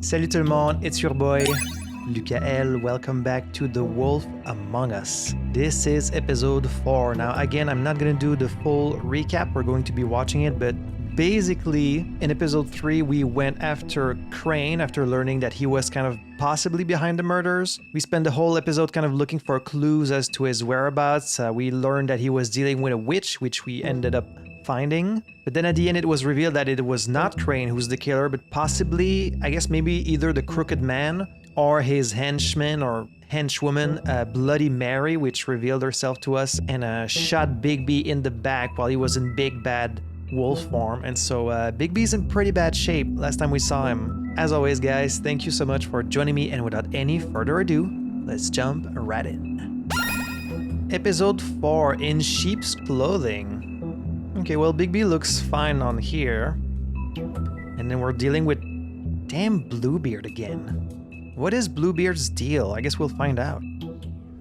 Salut tout le monde, it's your boy, Lukael. Welcome back to The Wolf Among Us. This is episode 4. Now again, I'm not gonna do the full recap, we're going to be watching it, but basically, in episode 3, we went after Crane after learning that he was kind of possibly behind the murders. We spent the whole episode kind of looking for clues as to his whereabouts. We learned that he was dealing with a witch, which we ended up finding. But then at the end, it was revealed that it was not Crane who's the killer, but possibly, I guess maybe either the Crooked Man or his henchman or henchwoman, Bloody Mary, which revealed herself to us and shot Bigby in the back while he was in big bad wolf form. And so Bigby's in pretty bad shape last time we saw him. As always, guys, thank you so much for joining me, and without any further ado, let's jump right in. Episode 4, In Sheep's Clothing. Okay, well, Bigby looks fine on here. And then we're dealing with damn Bluebeard again. What is Bluebeard's deal? I guess we'll find out.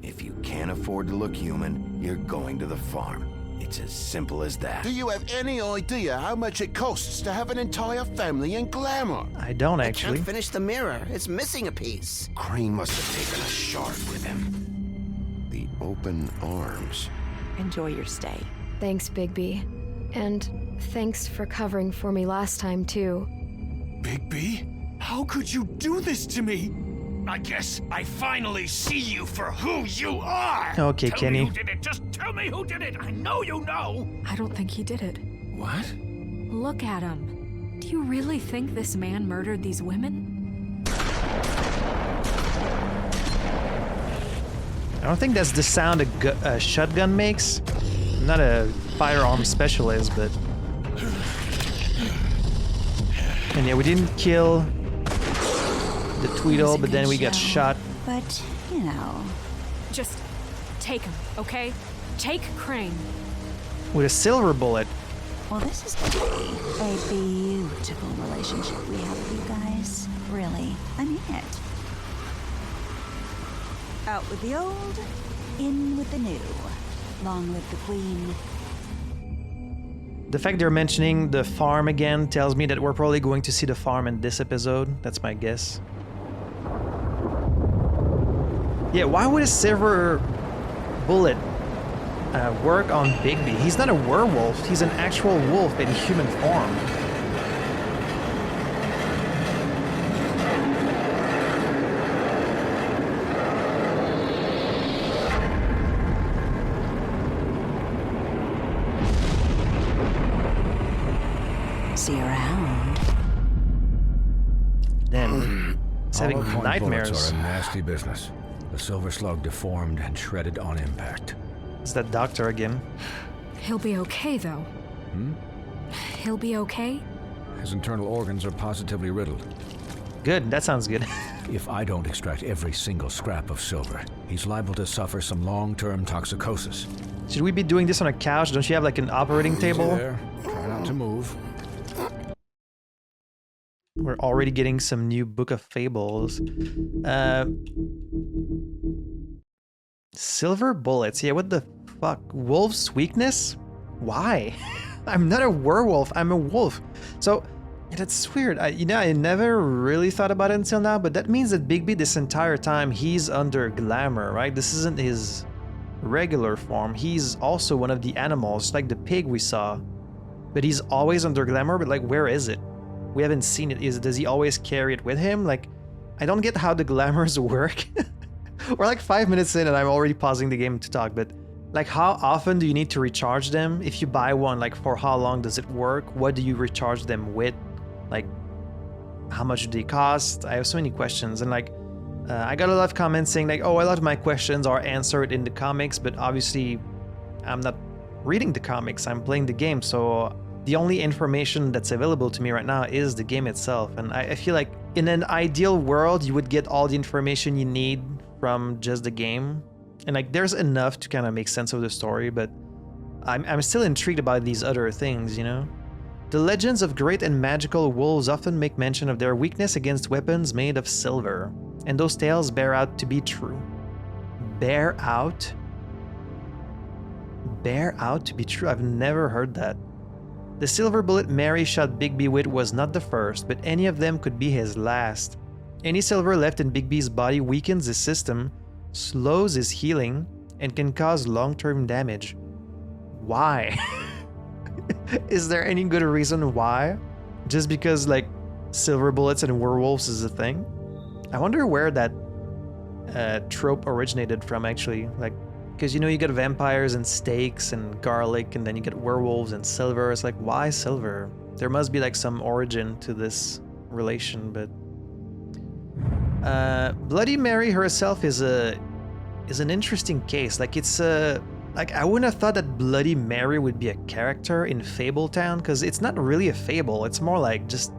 If you can't afford to look human, you're going to the farm. It's as simple as that. Do you have any idea how much it costs to have an entire family in glamour? I don't actually. Can't finish the mirror. It's missing a piece. Crane must have taken a shard with him. The open arms. Enjoy your stay. Thanks, Bigby. And thanks for covering for me last time, too. Bigby? How could you do this to me? I guess I finally see you for who you are! Okay, tell Kenny. Me who did it. Just tell me who did it! I know you know! I don't think he did it. What? Look at him. Do you really think this man murdered these women? I don't think that's the sound a shotgun makes. I'm not a firearm specialist, but... And yeah, we didn't kill the Tweedle, but then we got shot. But, you know... Just take him, okay? Take Crane. With a silver bullet. Well, this is going to be a beautiful relationship we have with you guys. Really, I mean it. Out with the old, in with the new. Long live the Queen. The fact they're mentioning the farm again tells me that we're probably going to see the farm in this episode. That's my guess. Yeah, why would a silver bullet work on Bigby? He's not a werewolf. He's an actual wolf in human form. See you around. Damn. He's having Hollow point nightmares. bullets are a nasty business. The silver slug deformed and shredded on impact. It's that doctor again. He'll be okay, though. He'll be okay? His internal organs are positively riddled. Good, that sounds good. If I don't extract every single scrap of silver, he's liable to suffer some long-term toxicosis. Should we be doing this on a couch? Don't you have like an operating Easy table? there. Try not to move. We're already getting some new Book of Fables. Silver bullets. Yeah, what the fuck? Wolf's weakness? Why? I'm not a werewolf. I'm a wolf. So, yeah, that's weird. I never really thought about it until now, but that means that Bigby this entire time, he's under glamour, right? This isn't his regular form. He's also one of the animals, like the pig we saw. But he's always under glamour, but like, where is it? We haven't seen it. Does he always carry it with him? Like, I don't get how the glamours work. We're like 5 minutes in and I'm already pausing the game to talk, but like, how often do you need to recharge them? If you buy one, like, for how long does it work? What do you recharge them with? Like, how much do they cost? I have so many questions, and like, I got a lot of comments saying like, oh, a lot of my questions are answered in the comics, but obviously I'm not reading the comics, I'm playing the game, so the only information that's available to me right now is the game itself. And I feel like in an ideal world, you would get all the information you need from just the game. And like, there's enough to kind of make sense of the story, but I'm still intrigued about these other things, you know? The legends of great and magical wolves often make mention of their weakness against weapons made of silver, and those tales bear out to be true. Bear out? Bear out to be true? I've never heard that. The silver bullet Mary shot Bigby with was not the first, but any of them could be his last. Any silver left in Bigby's body weakens his system, slows his healing, and can cause long-term damage. Why? Is there any good reason why? Just because, like, silver bullets and werewolves is a thing? I wonder where that trope originated from, actually. Like, because, you know, you get vampires and steaks and garlic, and then you get werewolves and silver. It's like, why silver? There must be, like, some origin to this relation, but... Bloody Mary herself is an interesting case. Like, it's like, I wouldn't have thought that Bloody Mary would be a character in Fabletown, because it's not really a fable. It's more like just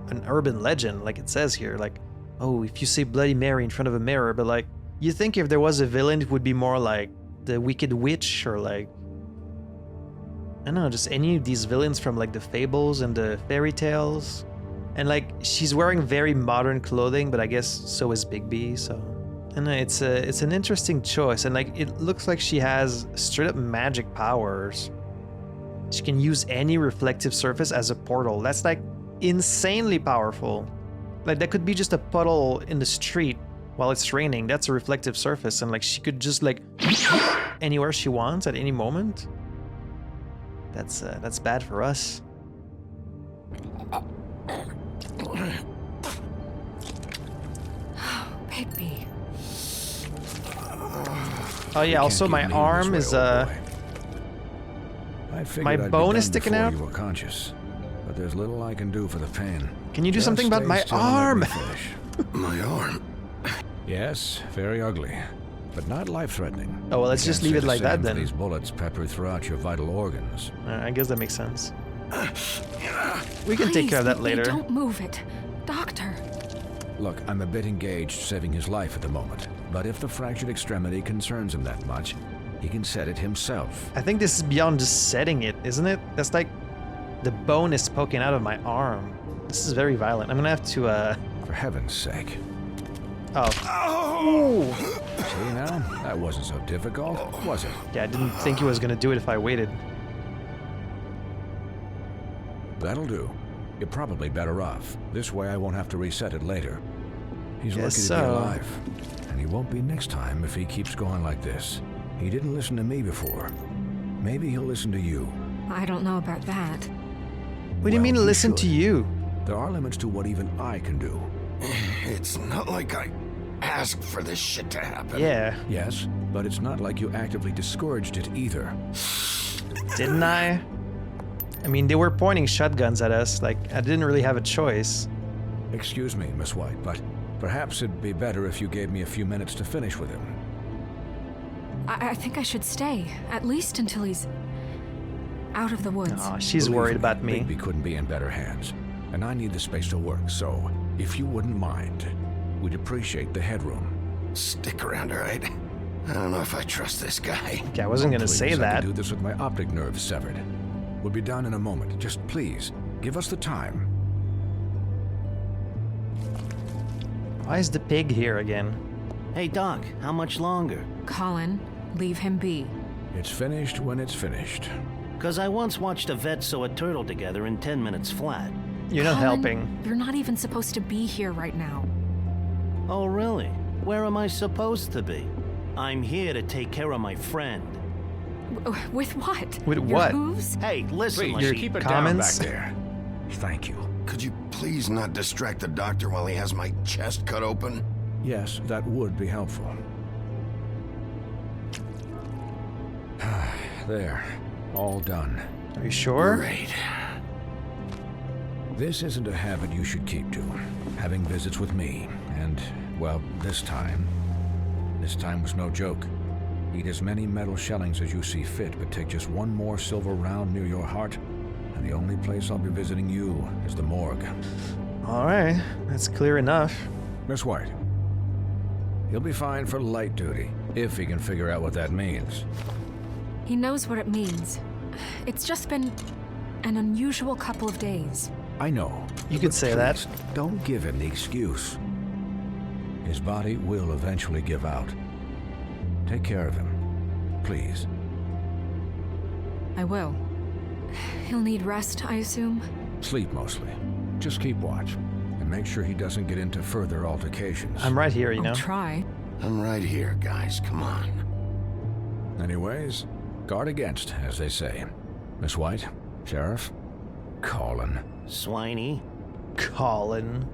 an urban legend, like it says here. Like, oh, if you say Bloody Mary in front of a mirror, but like, you think if there was a villain, it would be more like the Wicked Witch, or like, I don't know, just any of these villains from like the fables and the fairy tales. And like, she's wearing very modern clothing, but I guess so is Bigby, so... And it's an interesting choice, and like, it looks like she has straight up magic powers. She can use any reflective surface as a portal. That's like insanely powerful. Like, that could be just a puddle in the street while it's raining. That's a reflective surface, and like, she could just like anywhere she wants at any moment. That's bad for us. Bigby. Oh yeah, also my arm is my bone is sticking out. You were conscious, but there's little I can do for the pain. Can you do Just something about stay my still and let arm? me finish. My arm. Yes, very ugly, but not life-threatening. Oh well, let's You just can't leave say it like the same that for then. These bullets peppered throughout your vital organs. I guess that makes sense. We can take Please, care of that Bigby, later. Don't move it. Doctor. Look, I'm a bit engaged saving his life at the moment, but if the fractured extremity concerns him that much, he can set it himself. I think this is beyond just setting it, isn't it? That's like the bone is poking out of my arm. This is very violent. I'm gonna have to For heaven's sake. Oh. See now? That wasn't so difficult, was it? Yeah, I didn't think he was gonna do it if I waited. That'll do. You're probably better off. This way I won't have to reset it later. He's lucky Guess to be so. alive. And he won't be next time if he keeps going like this. He didn't listen to me before. Maybe he'll listen to you. I don't know about that. What do you mean Well, he listen should. to you? There are limits to what even I can do. It's not like I asked for this shit to happen. Yeah, Yes, but it's not like you actively discouraged it either. didn't I? I mean, they were pointing shotguns at us. Like, I didn't really have a choice. Excuse me, Miss White, but perhaps it'd be better if you gave me a few minutes to finish with him. I think I should stay, at least until he's out of the woods. Oh, she's Believe worried about me. Bigby couldn't be in better hands, and I need the space to work, so if you wouldn't mind, we'd appreciate the headroom. Stick around, all right? I don't know if I trust this guy. Okay, I wasn't gonna Please, say I that. can do this with my optic nerve severed. We'll be done in a moment. Just please, give us the time. Why is the pig here again? Hey, Doc, how much longer? Colin, leave him be. It's finished when it's finished. Because I once watched a vet sew a turtle together in 10 minutes flat. You're not Colin, helping. You're not even supposed to be here right now. Oh, really? Where am I supposed to be? I'm here to take care of my friend. With what? With Your what? hooves? Hey, listen, Please, Lacey. keep it comments? down back there. Thank you. Could you please not distract the doctor while he has my chest cut open? Yes, that would be helpful. There, all done. Are you sure? Great. This isn't a habit you should keep to. Having visits with me, and, well, this time was no joke. Eat as many metal shellings as you see fit, but take just one more silver round near your heart, and the only place I'll be visiting you is the morgue. All right, that's clear enough. Miss White, he'll be fine for light duty, if he can figure out what that means. He knows what it means. It's just been an unusual couple of days. I know. You could but say that. please, don't give him the excuse. His body will eventually give out. Take care of him, please. I will. He'll need rest, I assume. Sleep mostly. Just keep watch. and make sure he doesn't get into further altercations. I'm right here, you know? I'll try. I'm right here, guys. Come on. Anyways, guard against, as they say. Miss White, Sheriff, Colin. Swiney. Colin.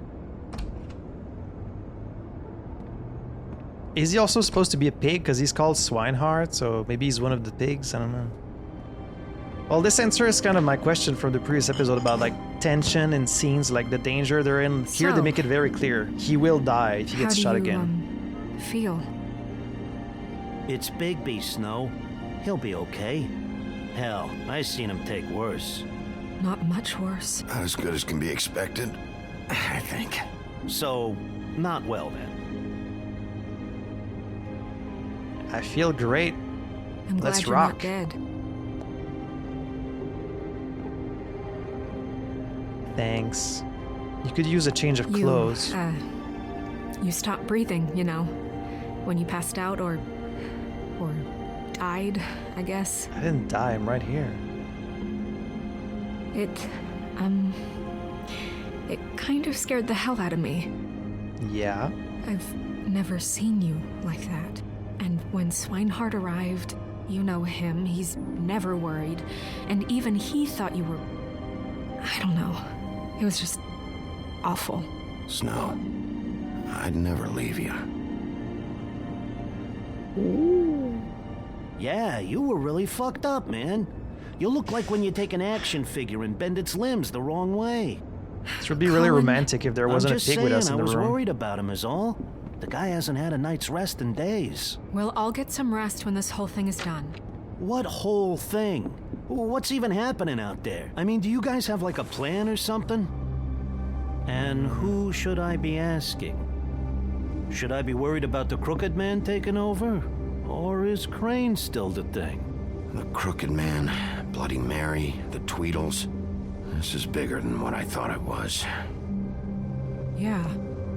Is he also supposed to be a pig? Because he's called Swinehart, so maybe he's one of the pigs? I don't know. Well, this answers kind of my question from the previous episode about like tension and scenes, like the danger they're in. Here they make it very clear. He will die if he gets shot again. Feel? It's Bigby, Snow. He'll be okay. Hell, I seen him take worse. Not much worse. Not as good as can be expected, I think. So, not well then. I feel great. I'm glad Let's you're rock. not dead. Thanks. You could use a change of clothes. You stopped breathing, you know, when you passed out or died, I guess. I didn't die, I'm right here. It kind of scared the hell out of me. Yeah? I've never seen you like that. And when Swinehart arrived, you know him, he's never worried. And even he thought you were... I don't know. It was just awful. Snow, I'd never leave you. Yeah, you were really fucked up, man. You look like when you take an action figure and bend its limbs the wrong way. This would be really romantic if there wasn't a pig with us in the I was room. worried about him is all. The guy hasn't had a night's rest in days. We'll all get some rest when this whole thing is done. What whole thing? What's even happening out there? I mean, do you guys have like a plan or something? And who should I be asking? Should I be worried about the Crooked Man taking over? Or is Crane still the thing? The Crooked Man, Bloody Mary, the Tweedles. This is bigger than what I thought it was. Yeah.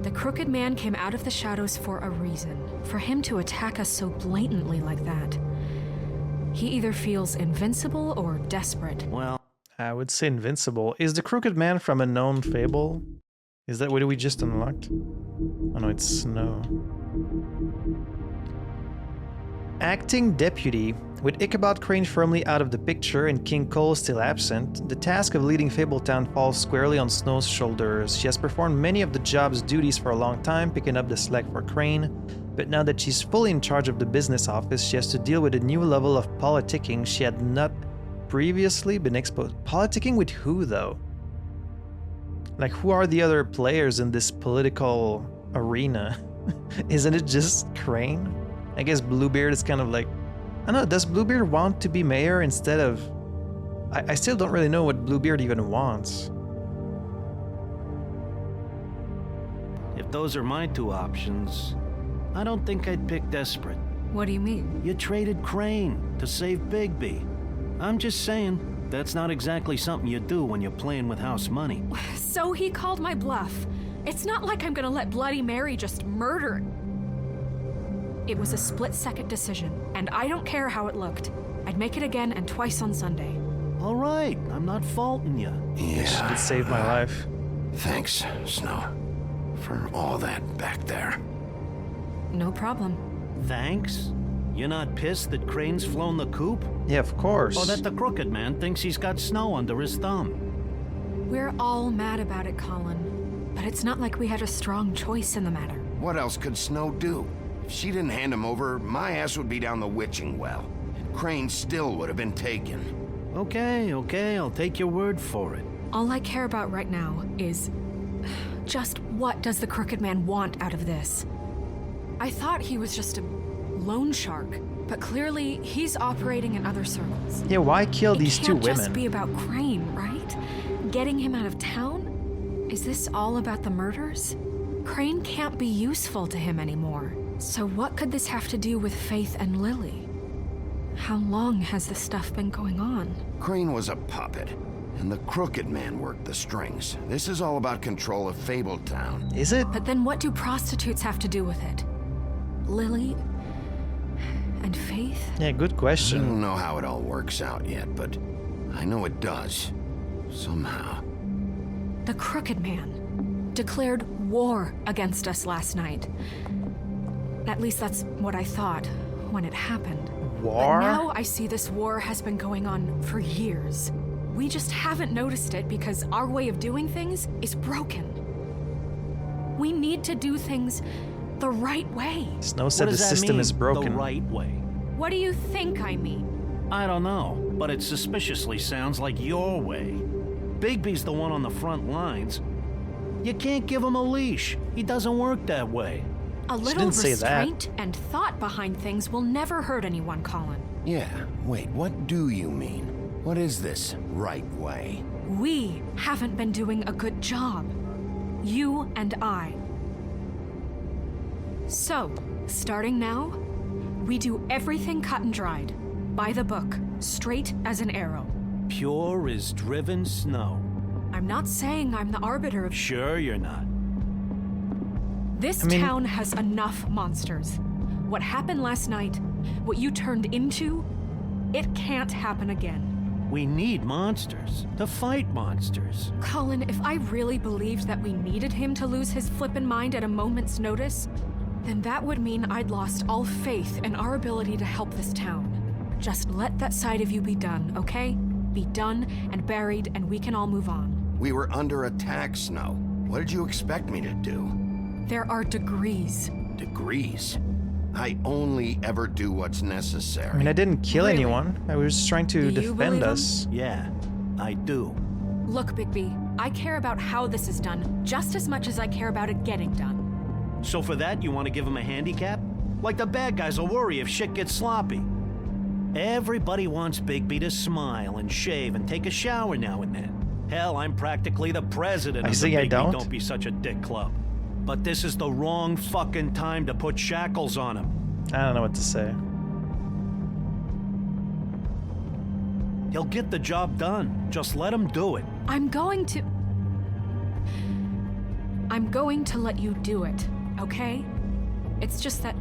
The Crooked Man came out of the shadows for a reason. For him to attack us so blatantly like that. He either feels invincible or desperate. Well, I would say invincible. Is the Crooked Man from a known fable? Is that what we just unlocked? Oh no, it's Snow. Acting deputy. With Ichabod Crane firmly out of the picture and King Cole still absent, the task of leading Fabletown falls squarely on Snow's shoulders. She has performed many of the job's duties for a long time, picking up the slack for Crane, but now that she's fully in charge of the business office, she has to deal with a new level of politicking she had not previously been exposed. Politicking with who, though? Like, who are the other players in this political arena? Isn't it just Crane? I guess Bluebeard is kind of like... I don't know, does Bluebeard want to be mayor instead of... I still don't really know what Bluebeard even wants. if those are my two options, I don't think I'd pick desperate. What do you mean? You traded Crane to save Bigby. I'm just saying, that's not exactly something you do when you're playing with house money. So he called my bluff. It's not like I'm gonna let Bloody Mary just murder. It was a split-second decision, and I don't care how it looked. I'd make it again and twice on Sunday. All right, I'm not faulting you. Yeah. It saved my life. Thanks, Snow, for all that back there. No problem. Thanks? You're not pissed that Crane's flown the coop? Yeah, of course. Or that the Crooked Man thinks he's got Snow under his thumb? We're all mad about it, Colin. But it's not like we had a strong choice in the matter. What else could Snow do? If she didn't hand him over, my ass would be down the witching well. And Crane still would have been taken. Okay, I'll take your word for it. All I care about right now is just what does the Crooked Man want out of this? I thought he was just a loan shark, but clearly he's operating in other circles. Yeah, why kill these two women? It can't just be about Crane, right? Getting him out of town? Is this all about the murders? Crane can't be useful to him anymore. So what could this have to do with Faith and Lily? How long has this stuff been going on? Crane was a puppet, and the Crooked Man worked the strings. This is all about control of Fabletown. Is it? But then what do prostitutes have to do with it? Lily and Faith? Yeah, good I question. don't know how it all works out yet, but I know it does. Somehow. The Crooked Man. declared war against us last night. At least that's what I thought when it happened. War? But now I see this war has been going on for years. We just haven't noticed it because our way of doing things is broken. We need to do things the right way. Snow said the system is broken. The right way. What do you think I mean? I don't know, but it suspiciously sounds like your way. Bigby's the one on the front lines. You can't give him a leash. He doesn't work that way. A little restraint and thought behind things will never hurt anyone, Colin. Yeah, wait, what do you mean? What is this right way? We haven't been doing a good job. You and I. So, starting now, we do everything cut and dried. By the book, straight as an arrow. Pure as driven snow. I'm not saying I'm the arbiter of... Sure you're not. This town has enough monsters. What happened last night, what you turned into, it can't happen again. We need monsters to fight monsters. Colin, if I really believed that we needed him to lose his flippin' mind at a moment's notice, then that would mean I'd lost all faith in our ability to help this town. Just let that side of you be done, okay? Be done and buried, and we can all move on. We were under attack, Snow. What did you expect me to do? There are degrees. Degrees? I only ever do what's necessary. I mean, I didn't kill anyone. I was just trying to defend us. Yeah, I do. Look, Bigby, I care about how this is done just as much as I care about it getting done. So for that, you want to give him a handicap? Like the bad guys will worry if shit gets sloppy. Everybody wants Bigby to smile and shave and take a shower now and then. Hell, I'm practically the president of the Bigby Don't Be Such a Dick Club. But this is the wrong fucking time to put shackles on him. I don't know what to say. He'll get the job done. Just let him do it. I'm going to let you do it, okay? It's just that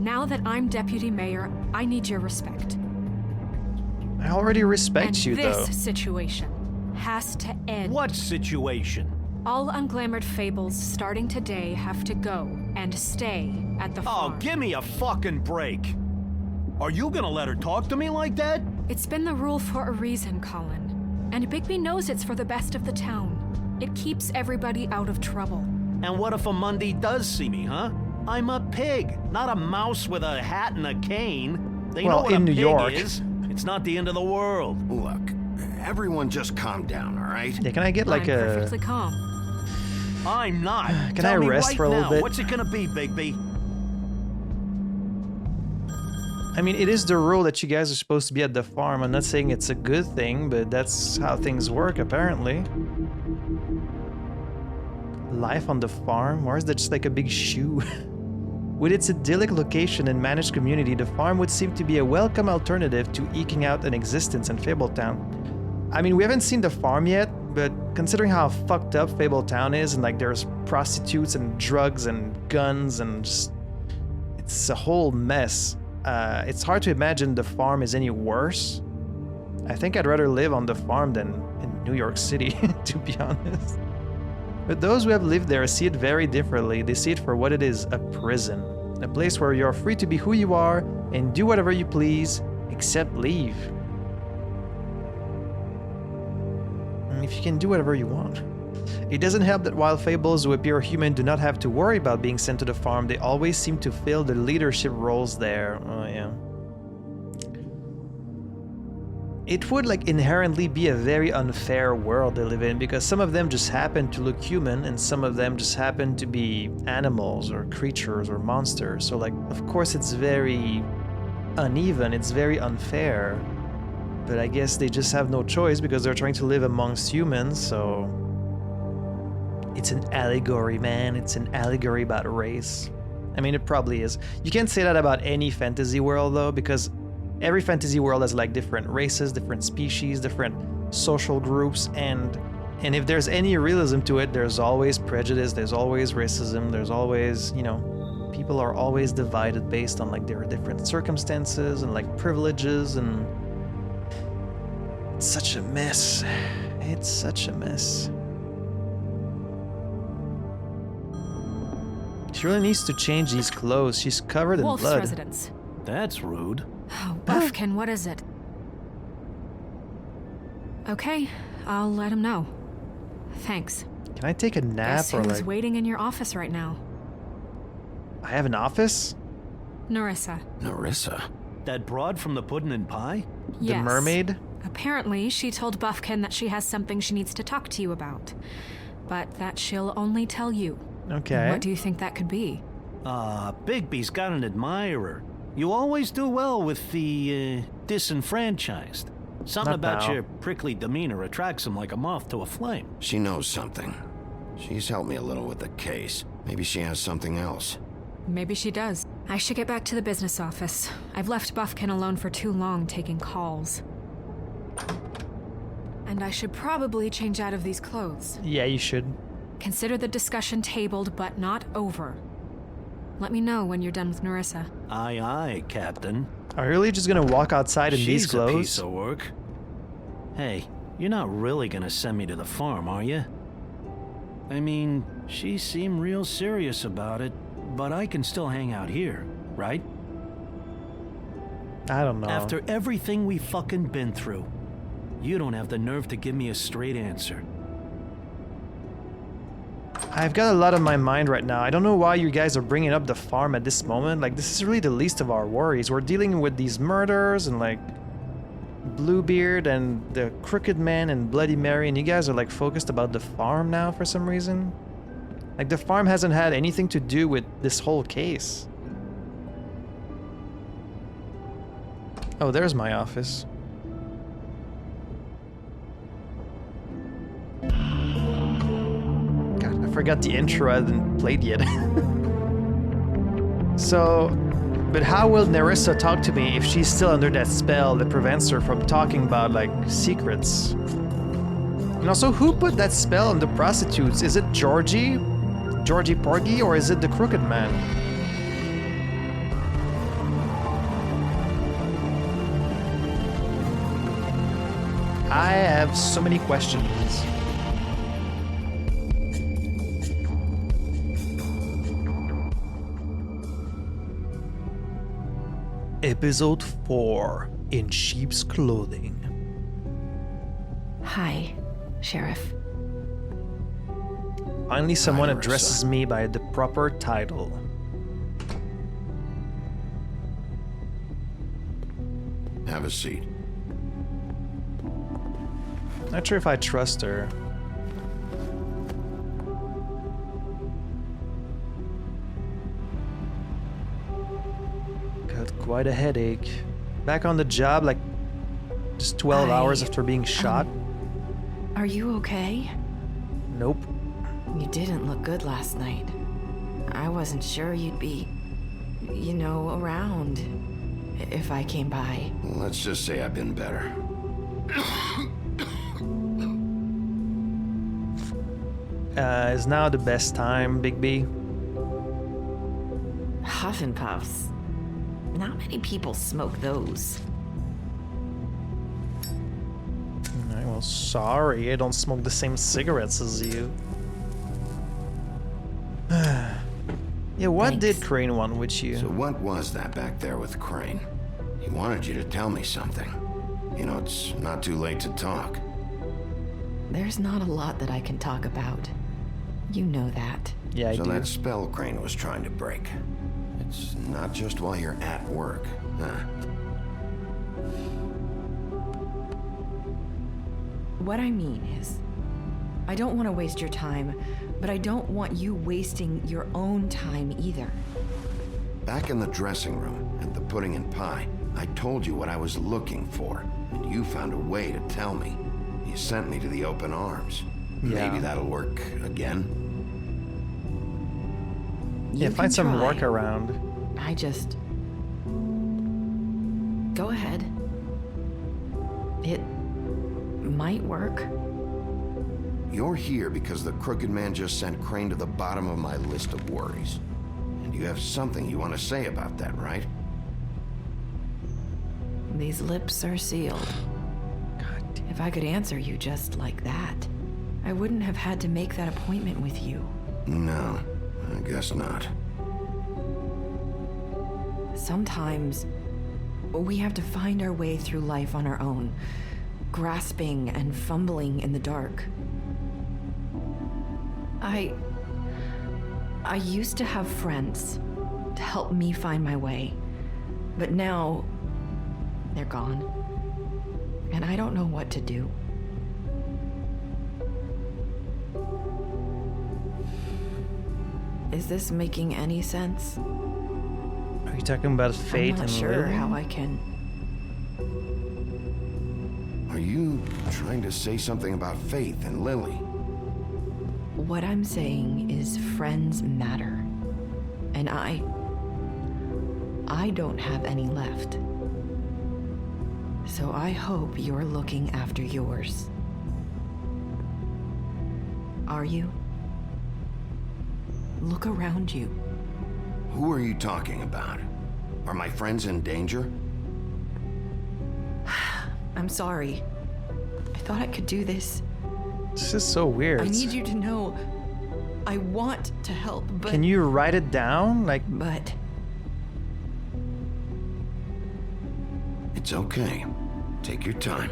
now that I'm deputy mayor, I need your respect. I already respect you, though. This situation has to end. What situation? All unglamored fables starting today have to go and stay at the farm. Oh, give me a fucking break. Are you gonna let her talk to me like that? It's been the rule for a reason, Colin. And Bigby knows it's for the best of the town. It keeps everybody out of trouble. And what if a Monday does see me, huh? I'm a pig, not a mouse with a hat and a cane. They know what in a New pig York. is. It's not the end of the world. Look, everyone just calm down, all right? Yeah, can I get like I'm perfectly calm. I'm not. Can Tell I me rest right for a little now, bit? What's it gonna be, Bigby? I mean, it is the rule that you guys are supposed to be at the farm. I'm not saying it's a good thing, but that's how things work, apparently. Life on the farm? Or is that just like a big shoe? With its idyllic location and managed community, the farm would seem to be a welcome alternative to eking out an existence in Fabletown. I mean, we haven't seen the farm yet, but considering how fucked up Fabletown is, and like there's prostitutes and drugs and guns and just... it's a whole mess. It's hard to imagine the farm is any worse. I think I'd rather live on the farm than in New York City, to be honest. But those who have lived there see it very differently. They see it for what it is, a prison. A place where you're free to be who you are and do whatever you please, except leave. If you can do whatever you want. It doesn't help that while fables who appear human do not have to worry about being sent to the farm, they always seem to fill the leadership roles there. Oh yeah. It would like inherently be a very unfair world they live in, because some of them just happen to look human and some of them just happen to be animals or creatures or monsters. So like, of course it's very uneven, it's very unfair. But I guess they just have no choice because they're trying to live amongst humans, so... It's an allegory, man. It's an allegory about race. I mean, it probably is. You can't say that about any fantasy world, though, because every fantasy world has, like, different races, different species, different social groups, and if there's any realism to it, there's always prejudice, there's always racism, there's always, you know, people are always divided based on, like, their different circumstances and, like, privileges, and... It's such a mess. It's such a mess. She really needs to change these clothes. She's covered in Wolf's blood. residence. That's rude. Oh, Buffkin, what is it? Okay, I'll let him know. Thanks. Can I take a nap Guess or who's like... waiting in your office right now? I have an office? Nerissa. Nerissa? That broad from the pudding and pie? The Yes. mermaid? Apparently, she told Buffkin that she has something she needs to talk to you about. But that she'll only tell you. Okay. What do you think that could be? Bigby's got an admirer. You always do well with the, disenfranchised. Something Not about now. your prickly demeanor attracts him like a moth to a flame. She knows something. She's helped me a little with the case. Maybe she has something else. Maybe she does. I should get back to the business office. I've left Buffkin alone for too long taking calls. And I should probably change out of these clothes. Yeah, you should. Consider the discussion tabled, but not over. Let me know when you're done with Nerissa. Aye, aye, Captain. Are you really just gonna walk outside in these She's a piece clothes? of work. Hey, you're not really gonna send me to the farm, are you? I mean, she seemed real serious about it, but I can still hang out here, right? I don't know. After everything we fucking been through, you don't have the nerve to give me a straight answer. I've got a lot on my mind right now. I don't know why you guys are bringing up the farm at this moment. Like, this is really the least of our worries. We're dealing with these murders and, like, Bluebeard and the Crooked Man and Bloody Mary, and you guys are, like, focused about the farm now for some reason. Like, the farm hasn't had anything to do with this whole case. Oh, there's my office. God, I forgot the intro. I hadn't played yet. So, but how will Nerissa talk to me if she's still under that spell that prevents her from talking about, like, secrets? And also, who put that spell on the prostitutes? Is it Georgie Porgy, or is it the Crooked Man? I have so many questions. Episode 4, In Sheep's Clothing. Hi, Sheriff. Finally, someone Nerissa. addresses me by the proper title. Have a seat. Not sure if I trust her. Got quite a headache. Back on the job, like, just 12 hours after being shot. Are you okay? Nope. You didn't look good last night. I wasn't sure you'd be, you know, around if I came by. Let's just say I've been better. Is now the best time, Bigby? Huff and puffs. Not many people smoke those. Alright, well, sorry, I don't smoke the same cigarettes as you. Yeah, what Thanks. did Crane want with you? So what was that back there with Crane? He wanted you to tell me something. You know, it's not too late to talk. There's not a lot that I can talk about. You know that. Yeah, I So do. that spell Crane was trying to break. It's not just while you're at work, huh? What I mean is, I don't want to waste your time, but I don't want you wasting your own time either. Back in the dressing room at the pudding and pie, I told you what I was looking for, and you found a way to tell me. You sent me to the open arms. Yeah. Maybe that'll work again. Yeah, You find can some try. workaround. I just... Go ahead. It might work. You're here because the Crooked Man just sent Crane to the bottom of my list of worries. And you have something you want to say about that, right? These lips are sealed. God damn. If I could answer you just like that, I wouldn't have had to make that appointment with you. No, I guess not. Sometimes we have to find our way through life on our own, grasping and fumbling in the dark. I used to have friends to help me find my way, but now they're gone, and I don't know what to do. Is this making any sense? Are you talking about fate I'm not and sure Lily? how I can. Are you trying to say something about Faith and Lily? What I'm saying is friends matter. And I don't have any left. So I hope you're looking after yours. Are you? Look around you. Who are you talking about? Are my friends in danger? I'm sorry. I thought I could do this. This is so weird. I need you to know I want to help, but... Can you write it down? Like... But... It's okay. Take your time.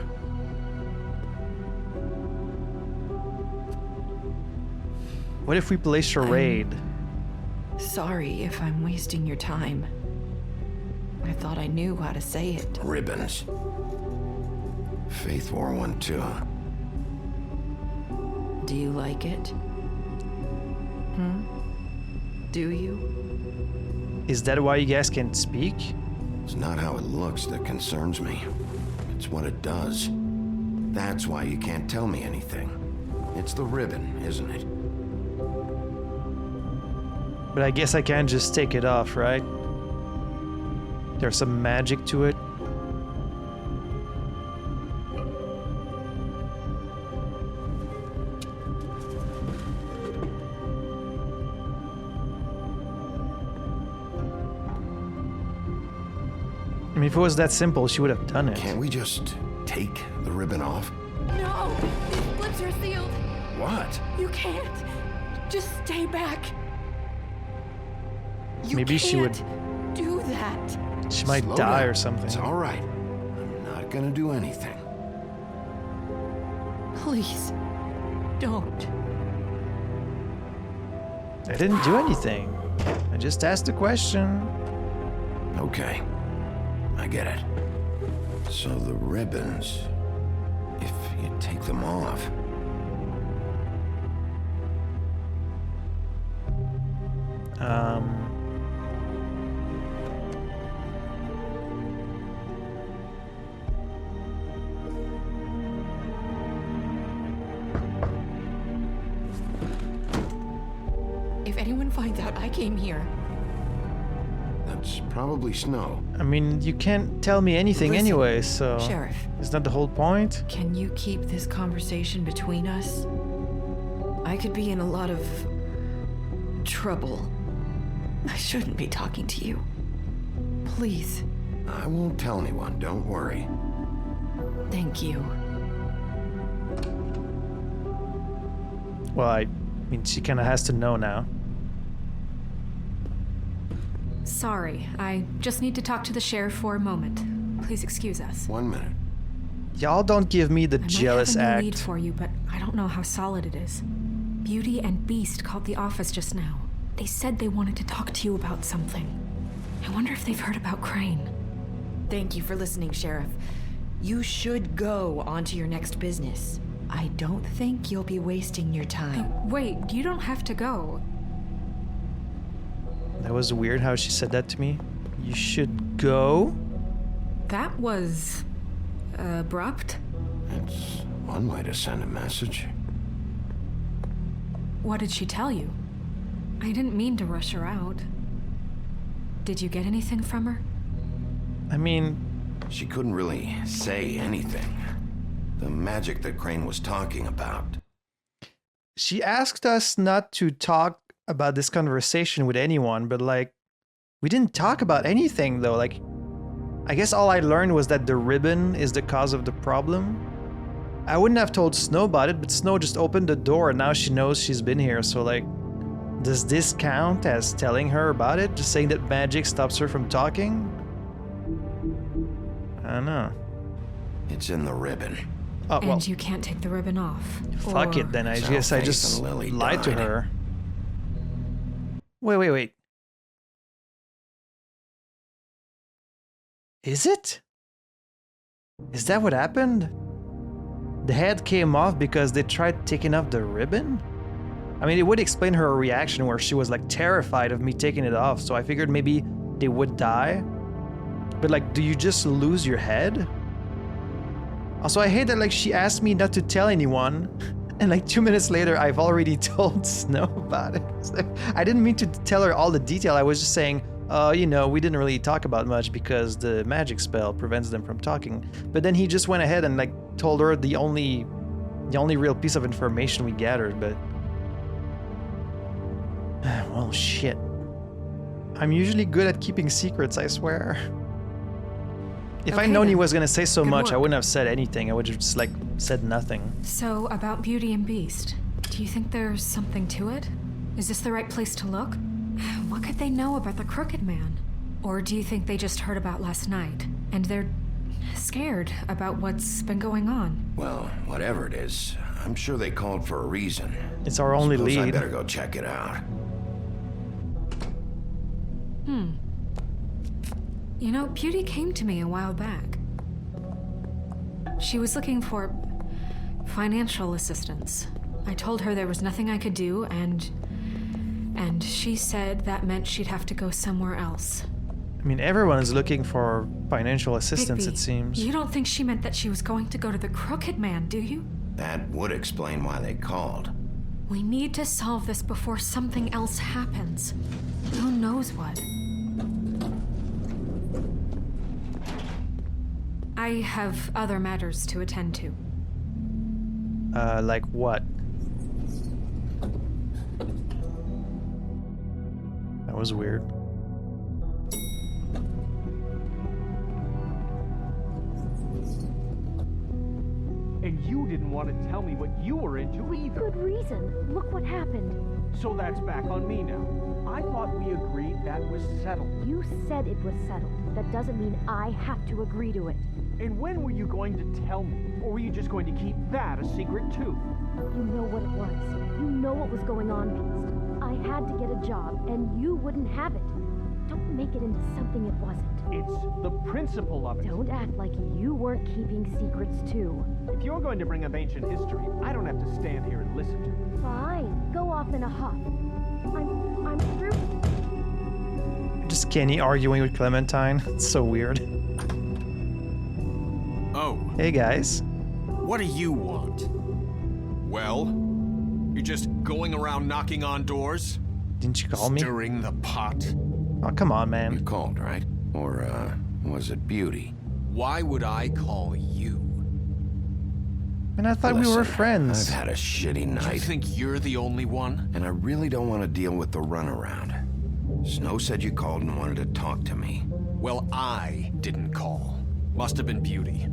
What if we play charade? Sorry if I'm wasting your time. I thought I knew how to say it. Ribbons. Faith wore one too. Do you like it? Do you? Is that why you guys can't speak? It's not how it looks that concerns me. It's what it does. That's why you can't tell me anything. It's the ribbon, isn't it? But I guess I can't just take it off, right? There's some magic to it. I mean, if it was that simple, she would have done it. Can't we just take the ribbon off? No! These lips are sealed! What? You can't! Just stay back! You Maybe she would... can't do that! She might Slow die down. or something. It's all right. I'm not gonna do anything. Please, don't. I didn't do anything. I just asked a question. Okay. I get it. So the ribbons, if you take them off... If anyone finds out I came here... That's probably snow. I mean, you can't tell me anything Listen, anyway, so... Sheriff, Isn't that the whole point? can you keep this conversation between us? I could be in a lot of... trouble. I shouldn't be talking to you. Please. I won't tell anyone, don't worry. Thank you. Well, I mean, she kind of has to know now. Sorry, I just need to talk to the sheriff for a moment. Please excuse us. 1 minute. Y'all don't give me the I jealous might have a new lead act. for you, but I don't know how solid it is. Beauty and Beast called the office just now. They said they wanted to talk to you about something. I wonder if they've heard about Crane. Thank you for listening, Sheriff. You should go on to your next business. I don't think you'll be wasting your time. Wait, you don't have to go. That was weird how she said that to me. You should go? That was... abrupt. It's one way to send a message. What did she tell you? I didn't mean to rush her out. Did you get anything from her? I mean... She couldn't really say anything. The magic that Crane was talking about. She asked us not to talk about this conversation with anyone, but like... We didn't talk about anything though, like... I guess all I learned was that the ribbon is the cause of the problem. I wouldn't have told Snow about it, but Snow just opened the door and now she knows she's been here, so like... Does this count as telling her about it? Just saying that magic stops her from talking? I don't know. It's in the ribbon. Oh, well, And you can't take the ribbon off. fuck it then. I It's guess I how Faith just and Lily lied to died. her. Wait. Is it? Is that what happened? The head came off because they tried taking off the ribbon? I mean, it would explain her reaction where she was like terrified of me taking it off, so I figured maybe they would die. But like, do you just lose your head? Also, I hate that like she asked me not to tell anyone, and like 2 minutes later, I've already told Snow about it. It's like, I didn't mean to tell her all the detail. I was just saying, you know, we didn't really talk about much because the magic spell prevents them from talking. But then he just went ahead and like told her the only real piece of information we gathered. But well, shit. I'm usually good at keeping secrets, I swear. If Okay, I'd known he then. was gonna say so Good much, I work. wouldn't have said anything. I would have just like said nothing. So, about Beauty and Beast, do you think there's something to it? Is this the right place to look? What could they know about the Crooked Man? Or do you think they just heard about last night, and they're scared about what's been going on? Well, whatever it is, I'm sure they called for a reason. It's our only Suppose I lead. better go check it out. You know, Beauty came to me a while back. She was looking for financial assistance. I told her there was nothing I could do, and she said that meant she'd have to go somewhere else. I mean, everyone is looking for financial assistance, Bigby, it seems. You don't think she meant that she was going to go to the Crooked Man, do you? That would explain why they called. We need to solve this before something else happens. Who knows what? I have other matters to attend to. Like what? That was weird. And you didn't want to tell me what you were into either. Good reason. Look what happened. So that's back on me now. I thought we agreed that was settled. You said it was settled. That doesn't mean I have to agree to it. And when were you going to tell me? Or were you just going to keep that a secret too? You know what it was. You know what was going on, Beast. I had to get a job, and you wouldn't have it. Don't make it into something it wasn't. It's the principle of it. Don't act like you weren't keeping secrets too. If you're going to bring up ancient history, I don't have to stand here and listen to it. Fine. Go off in a huff. I'm through. Just Kenny arguing with Clementine. It's so weird. Oh, Hey guys. what do you want? Well, you're just going around knocking on doors? Didn't you call me? Stirring the pot? Oh, come on, You man. called, right? Or, was it Beauty? Why would I call you? And I thought we were Listen, friends. I've had a shitty You night, think you're the only one? and I really don't want to deal with the runaround. Snow said you called and wanted to talk to me. Well, I didn't call. Must have been Beauty.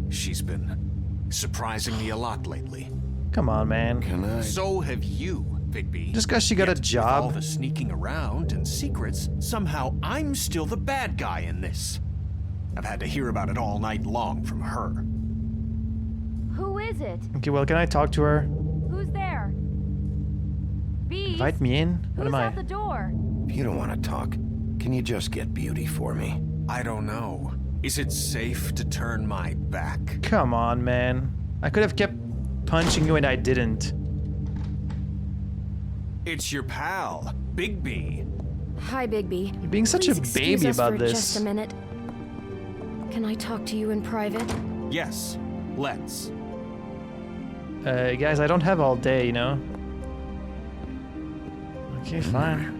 She's been surprising me a lot lately. Come on, man. Can I? So have you, Bigby. Just 'cause she got a Yet with all job. the sneaking around and secrets, somehow I'm still the bad guy in this. I've had to hear about it all night long from her. Who is it? Okay, well, can I talk to her? Who's there? Beast? Invite me in? What Who's am at I? the door? If you don't want to talk, can you just get Beauty for me? I don't know. Is it safe to turn my back? Come on, man. I could have kept punching you and I didn't. It's your pal, Bigby. Hi, Bigby. You're being such a Please excuse baby us about for this. Just a minute. Can I talk to you in private? Yes, let's. Guys, I don't have all day, you know? Okay, fine.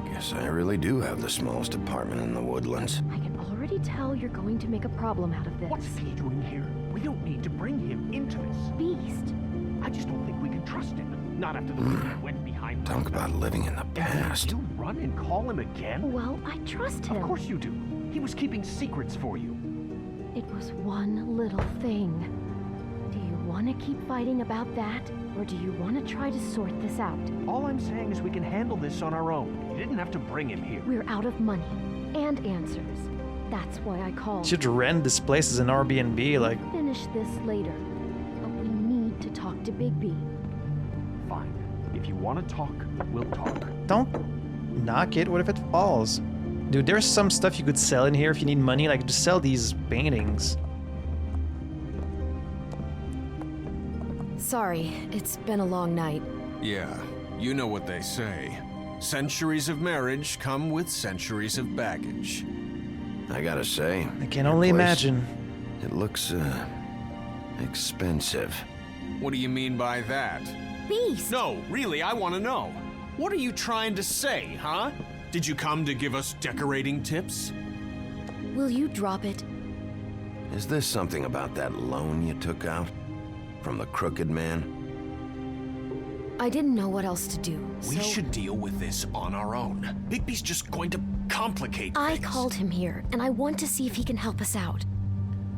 I guess I really do have the smallest apartment in the woodlands. I can already tell you're going to make a problem out of this. What's he doing here? We don't need to bring him into this. Beast? I just don't think we can trust him. Not after the way he went behind Talk about living in the And past. you run and call him again? Well, I trust him. Of course you do. He was keeping secrets for you. It was one little thing. Do you want to keep fighting about that, Or do you want to try to sort this out? All I'm saying is we can handle this on our own. You didn't have to bring him here. We're out of money and answers. That's why I called. Should rent this place as an Airbnb, like. Finish this later, but we need to talk to Bigby. Fine. If you want to talk, we'll talk. Don't knock it. What if it falls? Dude, there's some stuff you could sell in here if you need money. Like, just sell these paintings. Sorry, it's been a long night. Yeah, you know what they say. Centuries of marriage come with centuries of baggage. I gotta say, I can only imagine. It looks, expensive. What do you mean by that? Beast! No, really, I want to know. What are you trying to say, huh? Did you come to give us decorating tips? Will you drop it? Is this something about that loan you took out? From the Crooked Man? I didn't know what else to do, We should deal with this on our own. Bigby's just going to complicate I things. called him here, and I want to see if he can help us out.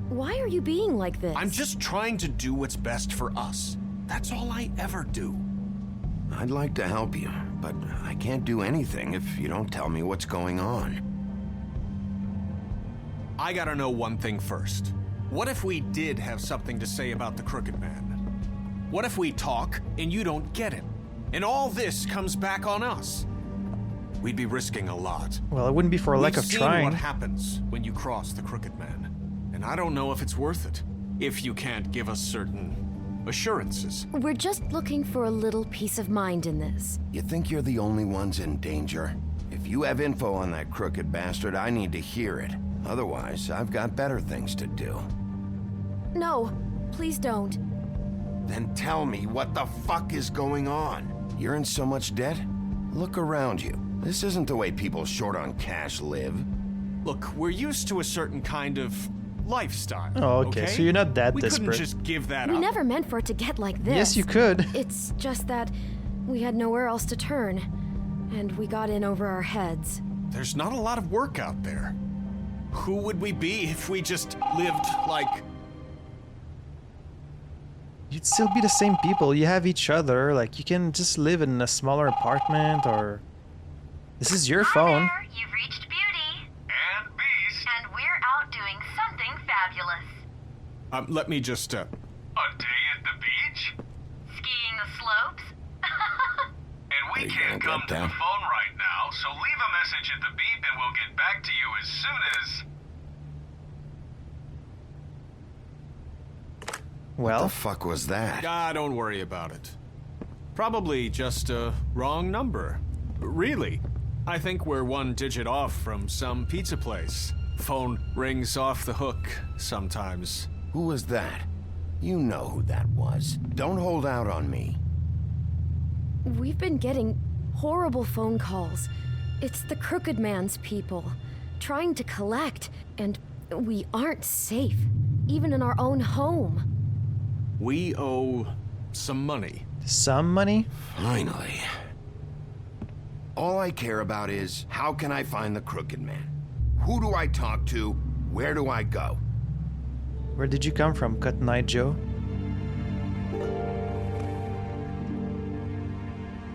Why are you being like this? I'm just trying to do what's best for us. That's all I ever do. I'd like to help you, but I can't do anything if you don't tell me what's going on. I gotta know one thing first. What if we did have something to say about the Crooked Man? What if we talk and you don't get him? And all this comes back on us? We'd be risking a lot. Well, it wouldn't be for a lack of We've seen trying. what happens when you cross the Crooked Man. And I don't know if it's worth it. If you can't give us certain assurances. We're just looking for a little peace of mind in this. You think you're the only ones in danger? If you have info on that crooked bastard, I need to hear it. Otherwise, I've got better things to do. No, please don't. Then tell me what the fuck is going on? You're in so much debt? Look around you. This isn't the way people short on cash live. Look, we're used to a certain kind of lifestyle. Oh, okay. So you're not that we desperate. couldn't just give that We up. never meant for it to get like this. Yes, you could. It's just that we had nowhere else to turn, and we got in over our heads. There's not a lot of work out there. Who would we be if we just lived like... You'd still be the same people. You have each other. Like, you can just live in a smaller apartment or... This is your phone. There, you've reached Beauty. And Beast. And we're out doing something fabulous. Let me just, A day at the beach? Skiing the slopes? And we can't come to the phone right now, so leave a message at the beep and we'll get back to you as soon as... Well, what the fuck was that? don't worry about it. Probably just a wrong number. Really, I think we're one digit off from some pizza place. Phone rings off the hook sometimes. Who was that? You know who that was. Don't hold out on me. We've been getting horrible phone calls. It's the Crooked Man's people, trying to collect, and we aren't safe, even in our own home. We owe some money. Some money? Finally. All I care about is, how can I find the Crooked Man? Who do I talk to? Where do I go? Where did you come from, Cut Night Joe?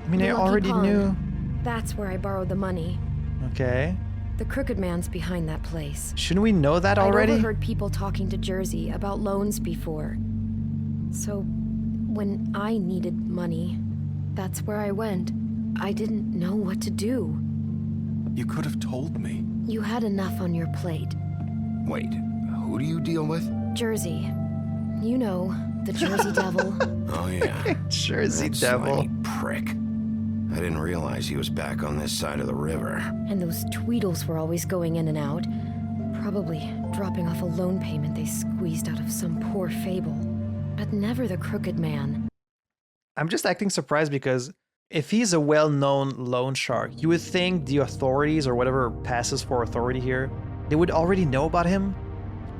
I mean, I The Lucky already Pond. knew. That's where I borrowed the money. Okay. The Crooked Man's behind that place. Shouldn't we know that already? I'd overheard people talking to Jersey about loans before. So, when I needed money, that's where I went. I didn't know what to do. You could have told me. You had enough on your plate. Wait, who do you deal with? Jersey. You know, the Jersey Devil. Oh yeah. Jersey That Devil. slimy prick. I didn't realize he was back on this side of the river. And those Tweedles were always going in and out. Probably dropping off a loan payment they squeezed out of some poor Fable. But never the Crooked Man. I'm just acting surprised because if he's a well-known loan shark, you would think the authorities or whatever passes for authority here, they would already know about him.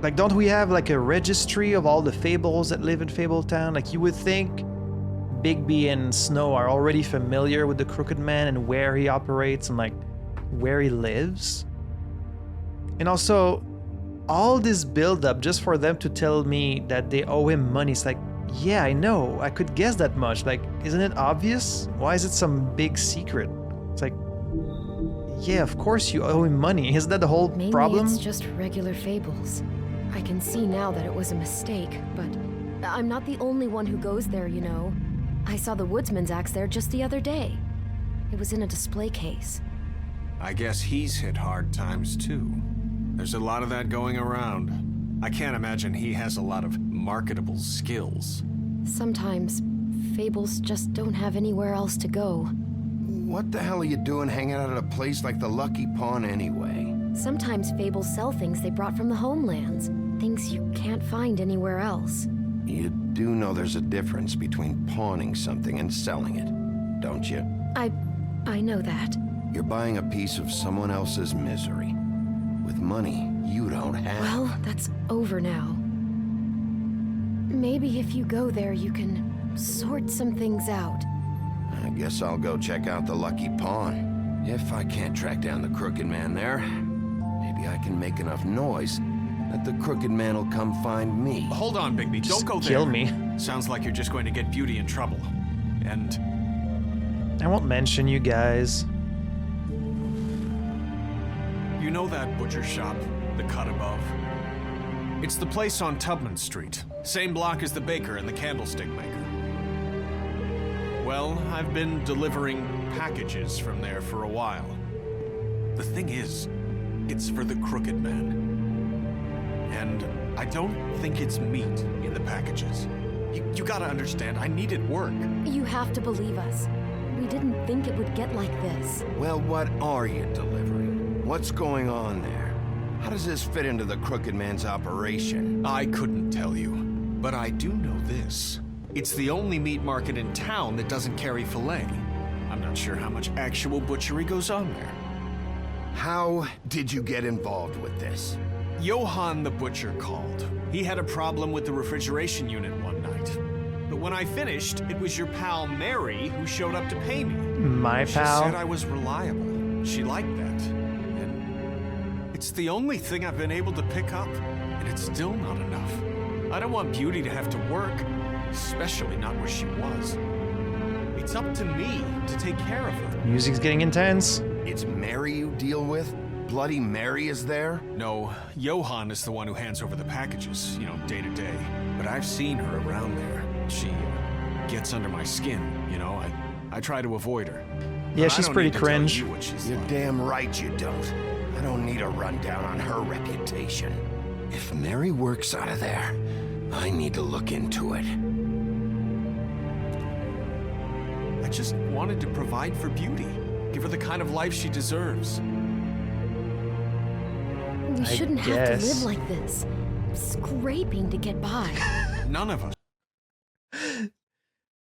Like, don't we have like a registry of all the Fables that live in Fabletown? Like, you would think Bigby and Snow are already familiar with the Crooked Man and where he operates and like where he lives. And also, all this build-up just for them to tell me that they owe him money. It's like, Yeah, I know. I could guess that much. Like, isn't it obvious? Why is it some big secret? It's like, yeah, of course you owe him money. Isn't that the whole Mainly problem? it's just regular fables. I can see now that it was a mistake, but I'm not the only one who goes there, you know. I saw the woodsman's axe there just the other day. It was in a display case. I guess he's hit hard times too. There's a lot of that going around. I can't imagine he has a lot of marketable skills. Sometimes, fables just don't have anywhere else to go. What the hell are you doing hanging out at a place like the Lucky Pawn anyway? Sometimes fables sell things they brought from the homelands. Things you can't find anywhere else. You do know there's a difference between pawning something and selling it, don't you? I know that. You're buying a piece of someone else's misery. With money you don't have. Well, that's over now. Maybe if you go there, you can sort some things out. I guess I'll go check out the Lucky Pawn. If I can't track down the Crooked Man there, maybe I can make enough noise that the Crooked Man will come find me. Hold on, Bigby. Don't go there. Kill me. Sounds like you're just going to get Beauty in trouble. And I won't mention you guys. you know that butcher shop, the cut above? It's the place on Tubman Street. Same block as the baker and the candlestick maker. Well, I've been delivering packages from there for a while. The thing is, it's for the Crooked Man. And I don't think it's meat in the packages. You gotta understand, I needed work. You have to believe us. We didn't think it would get like this. Well, what are you delivering? What's going on there? How does this fit into the Crooked Man's operation? I couldn't tell you, but I do know this. It's the only meat market in town that doesn't carry filet. I'm not sure how much actual butchery goes on there. How did you get involved with this? Johann the butcher called. He had a problem with the refrigeration unit one night. But when I finished, it was your pal Mary who showed up to pay me. My pal? She said I was reliable. She liked that. And it's the only thing I've been able to pick up, and it's still not enough. I don't want Beauty to have to work, especially not where she was. It's up to me to take care of her. Music's getting intense. It's Mary you deal with? Bloody Mary is there? No, Johann is the one who hands over the packages, day to day. But I've seen her around there. She gets under my skin, I try to avoid her. Yeah, But I she's don't pretty need to tell cringe. you what she's You're like. damn right you don't. I don't need a rundown on her reputation. If Mary works out of there, I need to look into it. I just wanted to provide for Beauty. Give her the kind of life she deserves. We I shouldn't have to live guess. like this. Scraping to get by. None of us.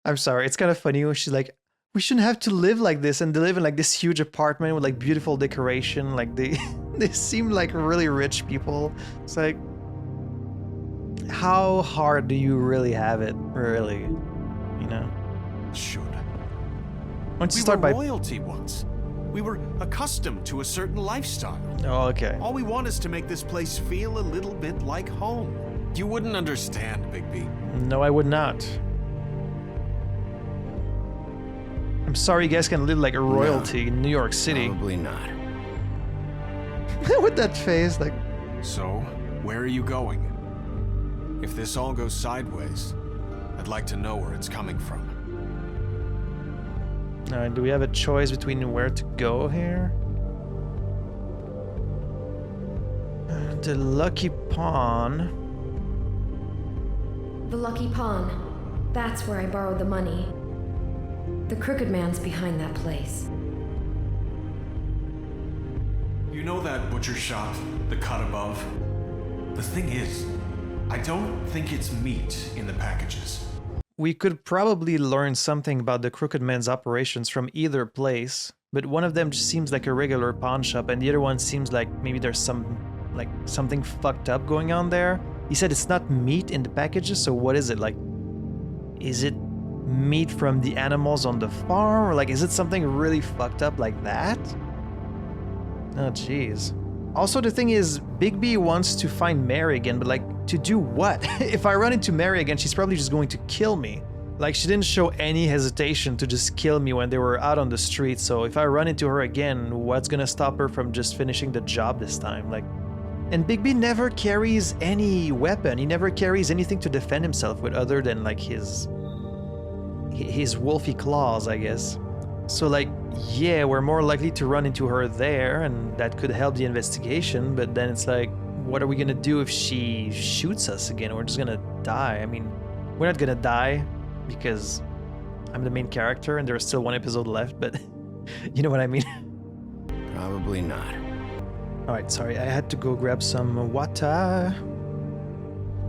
I'm sorry, it's kind of funny when she's like, we shouldn't have to live like this, and they live in like this huge apartment with like beautiful decoration. Like they seem like really rich people. It's like, how hard do you really have it, really? Should. Once you We start were by, royalty once. We were accustomed to a certain lifestyle. oh, okay. All we want is to make this place feel a little bit like home. You wouldn't understand, Bigby. No, I would not. I'm sorry you guys can live like a royalty in New York City. Probably not. With that face, like, So, where are you going? If this all goes sideways, I'd like to know where it's coming from. do we have a choice between where to go here? The Lucky Pawn. The Lucky Pawn. That's where I borrowed the money. The Crooked Man's behind that place. You know that butcher shop, the cut above? The thing is, I don't think it's meat in the packages. We could probably learn something about the Crooked Man's operations from either place, but one of them just seems like a regular pawn shop, and the other one seems like maybe there's something fucked up going on there. He said it's not meat in the packages, so what is it? Like, is it meat from the animals on the farm, or like, is it something really fucked up like that? Oh, jeez. Also, the thing is, Bigby wants to find Mary again, but like, to do what? If I run into Mary again, she's probably just going to kill me. Like, she didn't show any hesitation to just kill me when they were out on the street, so if I run into her again, what's gonna stop her from just finishing the job this time? Like, and Bigby never carries any weapon. He never carries anything to defend himself with other than like his wolfy claws, I guess. So like, yeah, we're more likely to run into her there, and that could help the investigation, but then it's like, what are we gonna do if she shoots us again? We're just gonna die. I mean, we're not gonna die because I'm the main character and there's still one episode left, but you know what I mean? Probably not. Alright, sorry, I had to go grab some water.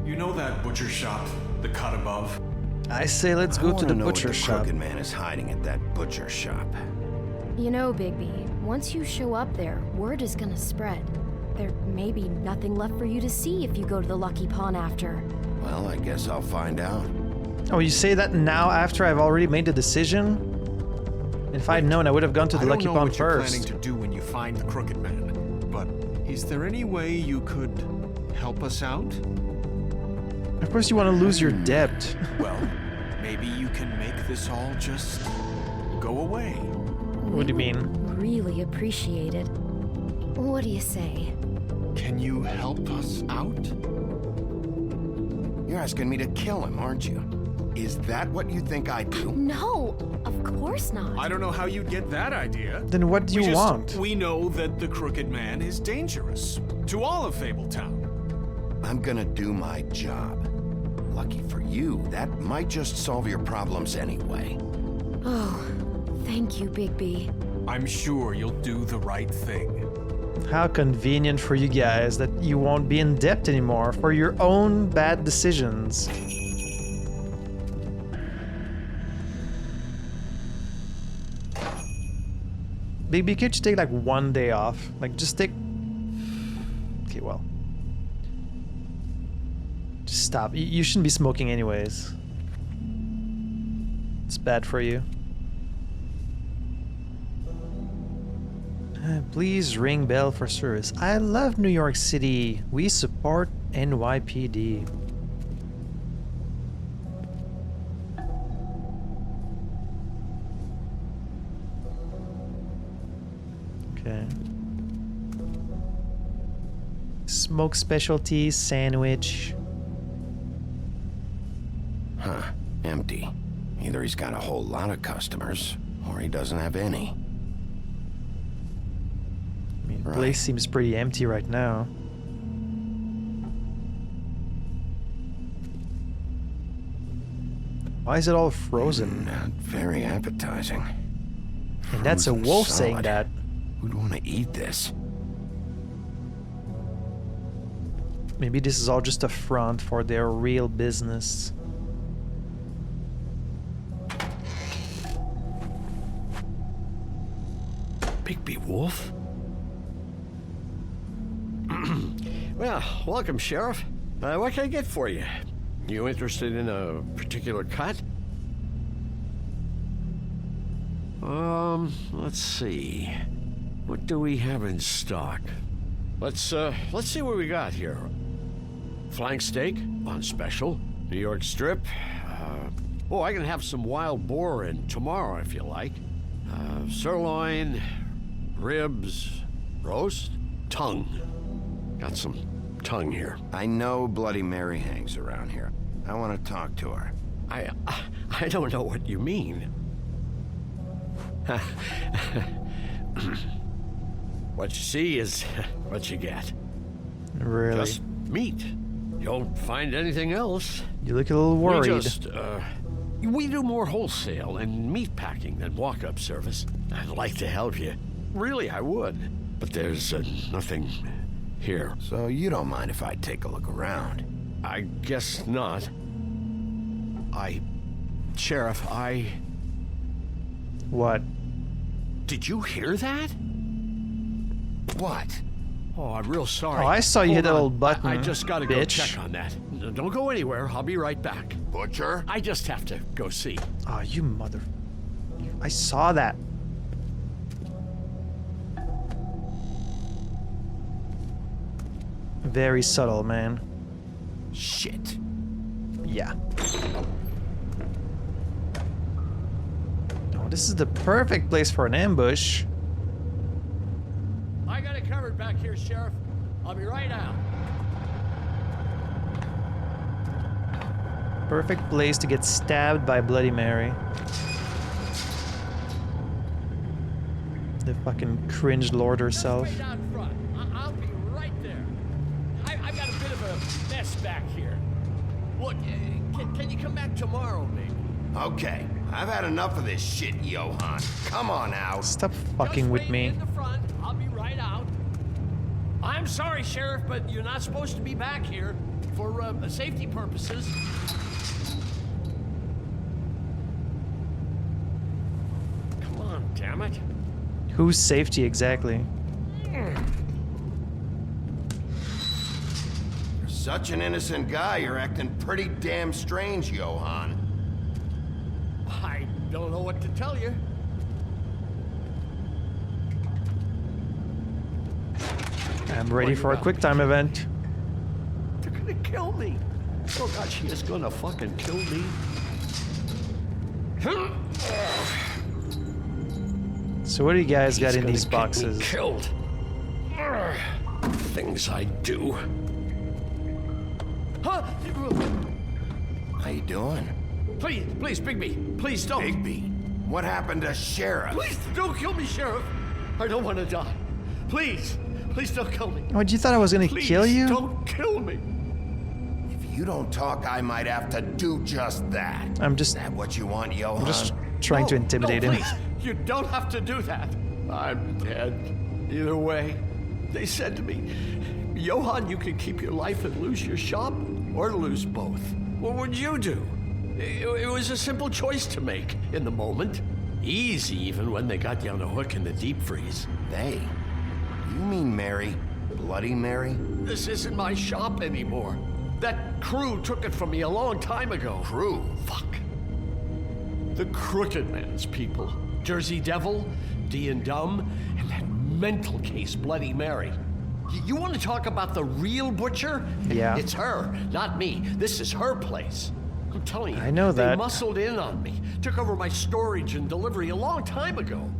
You know that butcher shop, the cut above? I say let's go to the butcher shop. Crooked Man is hiding at that butcher shop. You know, Bigby, once you show up there, word is gonna spread. There may be nothing left for you to see if you go to the Lucky Pawn after. Well, I guess I'll find out. Oh, you say that now after I've already made the decision? If I'd known, I would have gone to the Lucky Pawn first. I don't know what you're planning to do when you find the Crooked Man, but is there any way you could help us out? Of course you want to lose your debt. Well, maybe you can make this all just go away. What do you mean? Really appreciate it. What do you say? Can you help us out? You're asking me to kill him, aren't you? Is that what you think I do? No, of course not. I don't know how you'd get that idea. Then what do you want? We know that the Crooked Man is dangerous to all of Fabletown. I'm gonna do my job. Lucky for you, that might just solve your problems anyway. Oh, thank you, Bigby. I'm sure you'll do the right thing. How convenient for you guys that you won't be in debt anymore for your own bad decisions. Bigby, could you take like one day off? Like, just take... Okay, well. Just stop. You shouldn't be smoking anyways. It's bad for you. Please ring bell for service. I love New York City. We support NYPD. Okay. Smoke specialty sandwich. Huh. Empty. Either he's got a whole lot of customers, or he doesn't have any. I mean, the place seems pretty empty right now. Why is it all frozen? Not very appetizing. And that's a wolf saying that. Who'd want to eat this? Maybe this is all just a front for their real business. Bigby Wolf? Well, welcome, Sheriff. What can I get for you? You interested in a particular cut? Let's see. What do we have in stock? Let's see what we got here. Flank steak on special. New York strip. I can have some wild boar in tomorrow if you like. Sirloin, ribs, roast, tongue. Got some tongue here. I know Bloody Mary hangs around here. I want to talk to her. I don't know what you mean. What you see is what you get. Really? Just meat. You don't find anything else. You look a little worried. We do more wholesale and meat packing than walk-up service. I'd like to help you. Really, I would. But there's nothing here. So you don't mind if I take a look around? I guess not. Sheriff, What? Did you hear that? What? Oh, I'm real sorry. Oh, I saw you hit that little button, I just gotta go bitch. check on that. Don't go anywhere. I'll be right back. Butcher? I just have to go see. Oh, you mother... I saw that. Very subtle, man. Shit. Yeah. Oh, this is the perfect place for an ambush. I got it covered back here, Sheriff. I'll be right out. Perfect place to get stabbed by Bloody Mary. The fucking cringe lord herself. Just wait out front. I'll be right there. I've got a bit of a mess back here. Look, can you come back tomorrow, maybe? Okay, I've had enough of this shit, Johan. Come on out. Stop fucking with me. In the front. I'll be right out. I'm sorry, Sheriff, but you're not supposed to be back here for safety purposes. Come on, damn it. Whose safety exactly? You're such an innocent guy, you're acting pretty damn strange, Johan. I don't know what to tell you. I'm ready for a quick time event. They're gonna kill me. Oh God, she is gonna fucking kill me. So what do you guys got in these boxes? Killed. Things I do. Huh? How you doing? Please, Bigby. Please don't. Bigby? What happened to Sheriff? Please don't kill me, Sheriff. I don't want to die. Please don't kill me. What, you thought I was gonna kill you? Don't kill me. If you don't talk, I might have to do just that. Is that what you want, Johan? I'm just trying to intimidate him. Please. You don't have to do that. I'm dead. Either way, they said to me, Johan, you can keep your life and lose your shop, or lose both. What would you do? It was a simple choice to make in the moment. Easy, even when they got you on a hook in the deep freeze. They? You mean Mary? Bloody Mary? This isn't my shop anymore. That crew took it from me a long time ago. Crew? Fuck. The Crooked Man's people. Jersey Devil, D and Dumb, and that mental case, Bloody Mary. You want to talk about the real butcher? Yeah. It's her, not me. This is her place. I'm telling you. I know that. They muscled in on me, took over my storage and delivery a long time ago.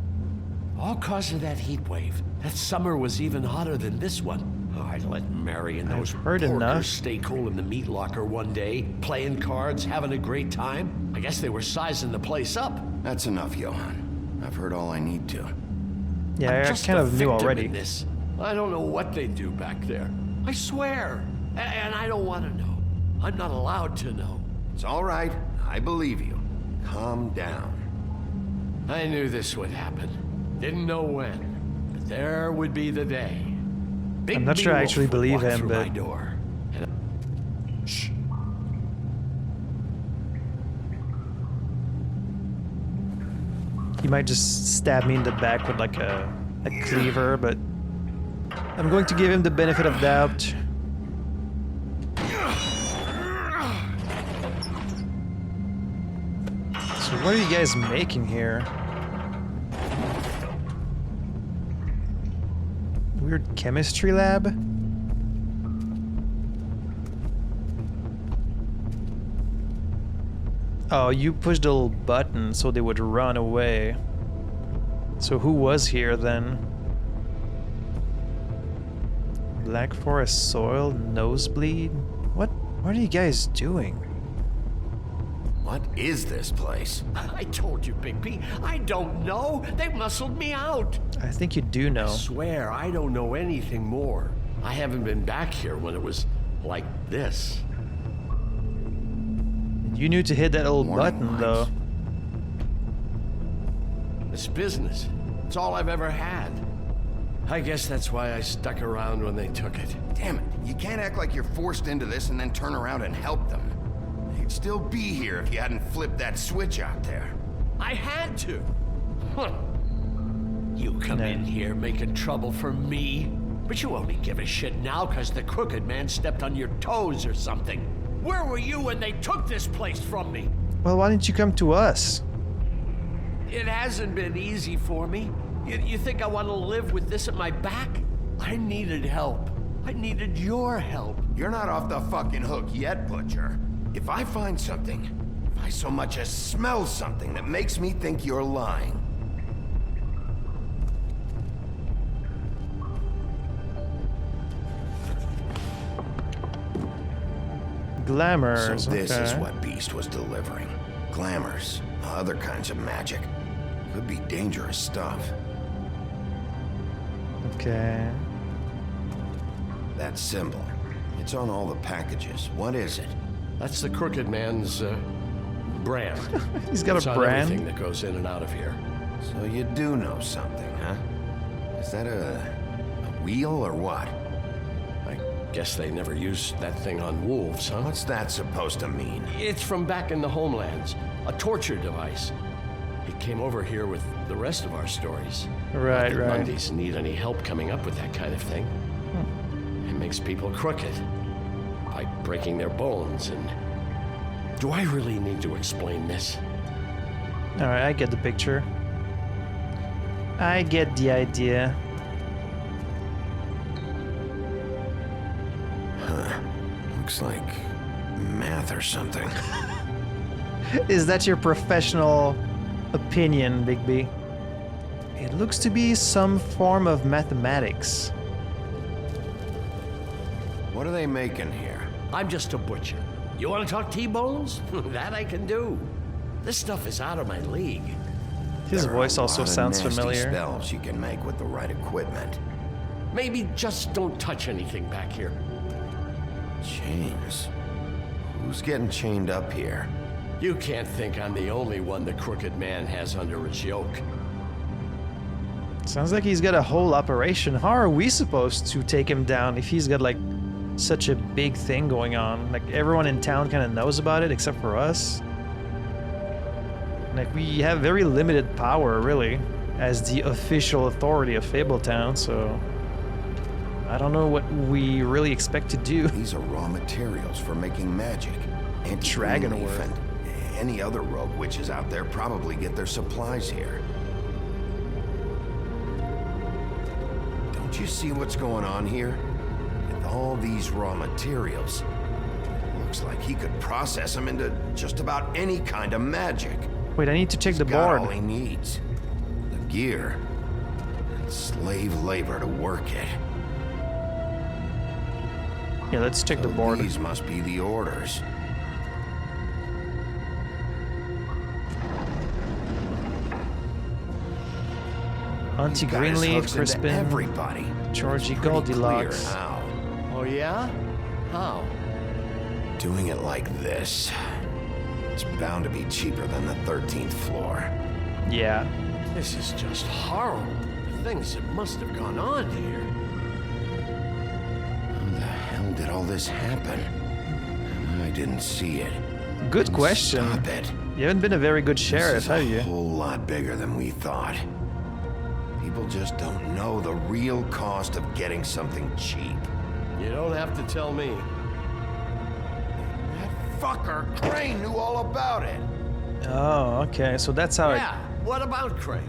All cause of that heat wave. That summer was even hotter than this one. Oh, I let Mary and those porkers stay cool in the meat locker one day, playing cards, having a great time. I guess they were sizing the place up. That's enough, Johan. I've heard all I need to. Yeah, I kind of knew already. This. I don't know what they do back there. I swear. And I don't want to know. I'm not allowed to know. It's all right. I believe you. Calm down. I knew this would happen. Didn't know when. But there would be the day. I'm not sure I actually believe him, but... my door. Shh. He might just stab me in the back with like a cleaver, but I'm going to give him the benefit of doubt. So what are you guys making here? Weird chemistry lab? Oh, you pushed the little button so they would run away. So who was here then? Black forest soil, nosebleed? What are you guys doing? What is this place? I told you, Bigby. I don't know. They muscled me out. I think you do know. I swear, I don't know anything more. I haven't been back here when it was like this. You knew to hit that little button, though. This business. It's all I've ever had. I guess that's why I stuck around when they took it. Damn it. You can't act like you're forced into this and then turn around and help them. You'd still be here if you hadn't flipped that switch out there. I had to. Huh. You come in here making trouble for me, but you only give a shit now because the Crooked Man stepped on your toes or something. Where were you when they took this place from me? Well, why didn't you come to us? It hasn't been easy for me. You think I want to live with this at my back? I needed help. I needed your help. You're not off the fucking hook yet, Butcher. If I find something, if I so much as smell something that makes me think you're lying. Glamours. So this is okay. what Beast was delivering. Glamours, other kinds of magic. Could be dangerous stuff. Okay. That symbol. It's on all the packages. What is it? That's the Crooked Man's brand. He's got It's a on brand. everything that goes in and out of here. So you do know something, huh? Is that a wheel or what? I guess they never used that thing on wolves, huh? What's that supposed to mean? It's from back in the homelands. A torture device. It came over here with the rest of our stories. Right, Not that right. Mundys need any help coming up with that kind of thing. It makes people crooked. By breaking their bones and... Do I really need to explain this? Alright, I get the picture. I get the idea. Huh. Looks like math or something. Is that your professional opinion, Bigby? It looks to be some form of mathematics. What are they making here? I'm just a butcher. You want to talk T-bones? That I can do. This stuff is out of my league. His There are voice a also lot of sounds nasty familiar. Spells you can make with the right equipment. Maybe just don't touch anything back here. Chains. Who's getting chained up here? You can't think I'm the only one the Crooked Man has under his yoke. Sounds like he's got a whole operation. How are we supposed to take him down if he's got like such a big thing going on? Like everyone in town kind of knows about it except for us. Like we have very limited power really as the official authority of Fabletown, so I don't know what we really expect to do. These are raw materials for making magic. Dragon Anti-Greenleaf word. and any other rogue witches out there probably get their supplies here. Don't you see what's going on here? With all these raw materials, it looks like he could process them into just about any kind of magic. Wait, I need to check the He's got board. all he needs. The gear. And slave labor to work it. Yeah, let's check the board. These must be the orders. Auntie He's got his Greenleaf, hooks into Crispin, everybody. Georgie It's pretty Goldilocks. clear how. Oh yeah? How? Doing it like this. It's bound to be cheaper than the 13th floor. Yeah. This is just horrible. The things that must have gone on here. How the hell did all this happen? I didn't see it. Good question. Stop it. You haven't been a very good sheriff, This is have a you? whole lot bigger than we thought. People just don't know the real cost of getting something cheap. You don't have to tell me. That fucker Crane knew all about it. Oh, okay. So that's how Yeah, what about Crane?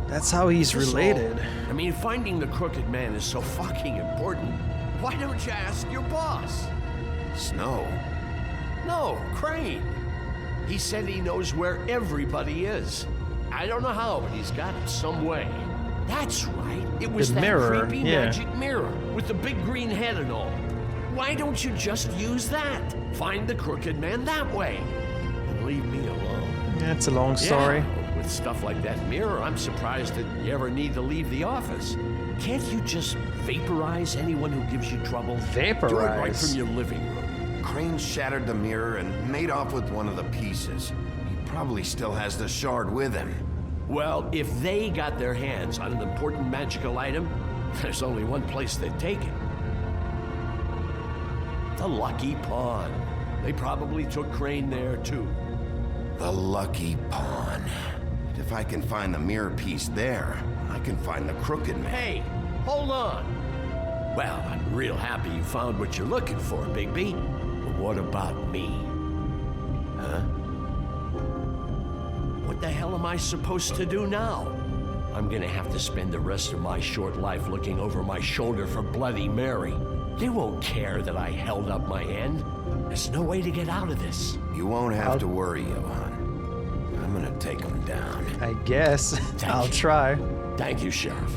that's how he's This all- related. I mean, finding the Crooked Man is so fucking important. Why don't you ask your boss? Snow. No, Crane. He said he knows where everybody is. I don't know how, but he's got some way. That's right. It was The that mirror, creepy yeah. magic mirror with the big green head and all. Why don't you just use that? Find the Crooked Man that way. And leave me alone. Yeah, it's a long story. Yeah, with stuff like that mirror, I'm surprised that you ever need to leave the office. Can't you just vaporize anyone who gives you trouble? Do it right Vaporize? from your living room. Crane shattered the mirror and made off with one of the pieces. He probably still has the shard with him. Well, if they got their hands on an important magical item, there's only one place they'd take it. The Lucky Pawn. They probably took Crane there, too. The Lucky Pawn. If I can find the mirror piece there, I can find the Crooked Man. Hey, hold on. Well, I'm real happy you found what you're looking for, Bigby. But what about me? Huh? What the hell am I supposed to do now? I'm gonna have to spend the rest of my short life looking over my shoulder for Bloody Mary. They won't care that I held up my end. There's no way to get out of this. You won't have to worry, Johan. I'm gonna take him down. I guess. I'll try. Thank you, Sheriff.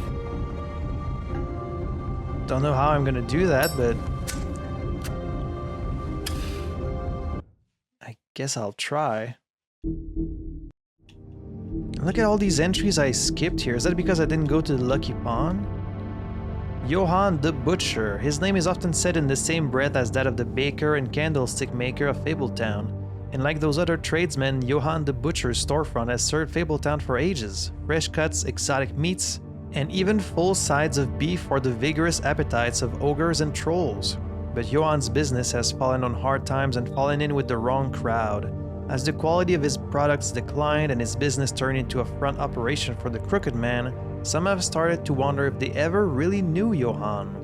Don't know how I'm gonna do that, but I guess I'll try. Look at all these entries I skipped here. Is that because I didn't go to the Lucky Pawn? Johan the Butcher. His name is often said in the same breath as that of the baker and candlestick maker of Fabletown. And like those other tradesmen, Johan the Butcher's storefront has served Fabletown for ages. Fresh cuts, exotic meats, and even full sides of beef for the vigorous appetites of ogres and trolls. But Johan's business has fallen on hard times and fallen in with the wrong crowd. As the quality of his products declined and his business turned into a front operation for the Crooked Man, some have started to wonder if they ever really knew Johan.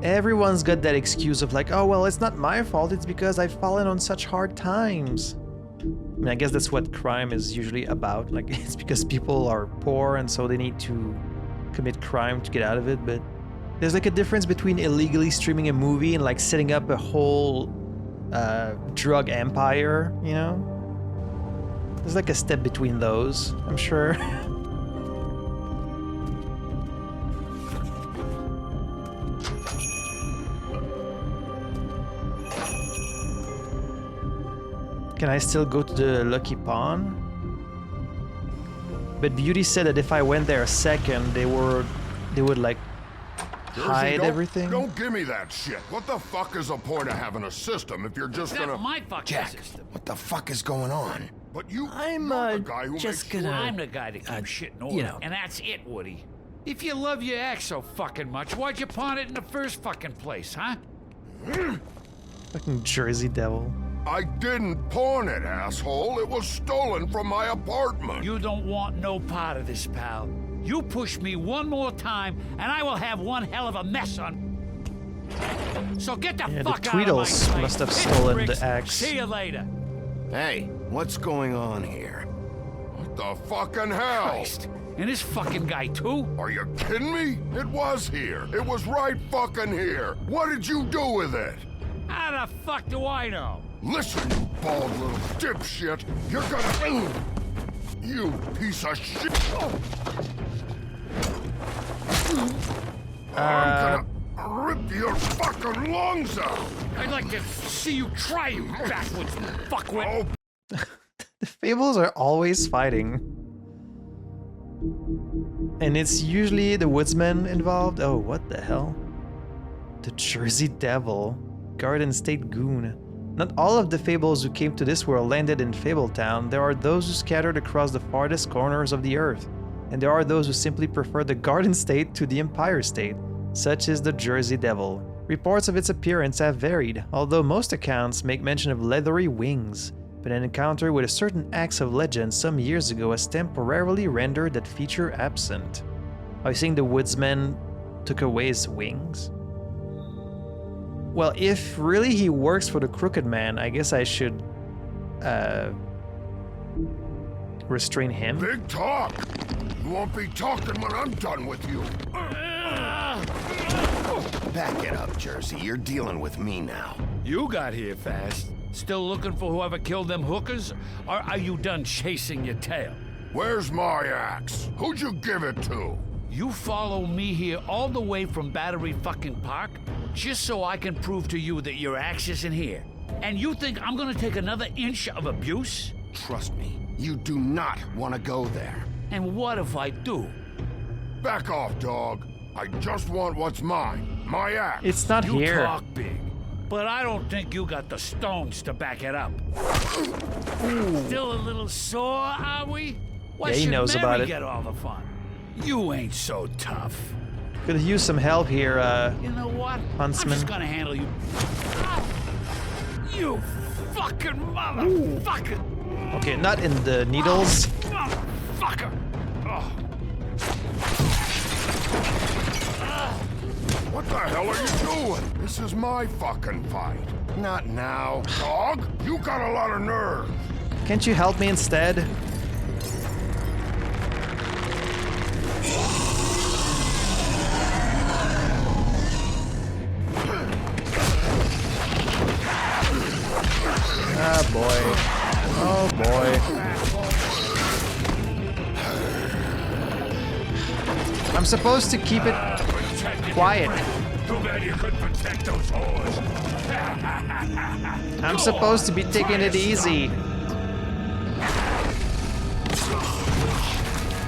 Everyone's got that excuse of like, oh well, it's not my fault, it's because I've fallen on such hard times. I mean, I guess that's what crime is usually about. Like, it's because people are poor and so they need to commit crime to get out of it. But there's like a difference between illegally streaming a movie and like setting up a whole drug empire, you know? There's like a step between those, I'm sure. Can I still go to the Lucky Pawn? But Beauty said that if I went there a second, they would like hide everything. Don't give me that shit. What the fuck is the point of having a system if you're just gonna... my fucking system. What the fuck is going on? But you... I'm the guy who just makes gonna... I'm the guy that keeps shit in order, you know. and that's it, Woody. If you love your ex so fucking much, why'd you pawn it in the first fucking place, huh? Fucking Jersey Devil. I didn't pawn it, asshole. It was stolen from my apartment. You don't want no part of this, pal. You push me one more time, and I will have one hell of a mess on. So get the fuck the out of my Tweedles place. must have Hit stolen bricks. the axe. See you later. Hey, what's going on here? What the fucking hell? Christ. And this fucking guy, too? Are you kidding me? It was here. It was right fucking here. What did you do with it? How the fuck do I know? Listen, you bald little dipshit. You're gonna... You piece of shit. I'm gonna rip your fucking lungs out. I'd like to see you try, you backwards fuckwit. The Fables are always fighting. And it's usually the woodsman involved. Oh, what the hell? The Jersey Devil. Garden State Goon. Not all of the Fables who came to this world landed in Fabletown. There are those who scattered across the farthest corners of the earth. And there are those who simply prefer the Garden State to the Empire State. Such is the Jersey Devil. Reports of its appearance have varied, although most accounts make mention of leathery wings. But an encounter with a certain axe of legend some years ago has temporarily rendered that feature absent. Are you saying the woodsman took away his wings? Well, if really he works for the Crooked Man, I guess I should restrain him. Big talk. You won't be talking when I'm done with you. Back it up, Jersey. You're dealing with me now. You got here fast. Still looking for whoever killed them hookers? Or are you done chasing your tail? Where's my axe? Who'd you give it to? You follow me here all the way from Battery fucking Park just so I can prove to you that your axe isn't here. And you think I'm gonna take another inch of abuse? Trust me, you do not want to go there. And what if I do? Back off, dog. I just want what's mine. My axe. It's not you here. You talk big, but I don't think you got the stones to back it up. Still a little sore, are we? Why Yeah, he should knows Mary about it. get all the fun? You ain't so tough. Could use some help here, You know what? Huntsman. I'm just gonna handle you. You fucking motherfucker! Okay, not in the needles. Motherfucker! What the hell are you doing? This is my fucking fight. Not now. Dog, you got a lot of nerve. Can't you help me instead? I'm supposed to keep it quiet. Too bad you couldn't protect those whores. I'm supposed to be taking it easy.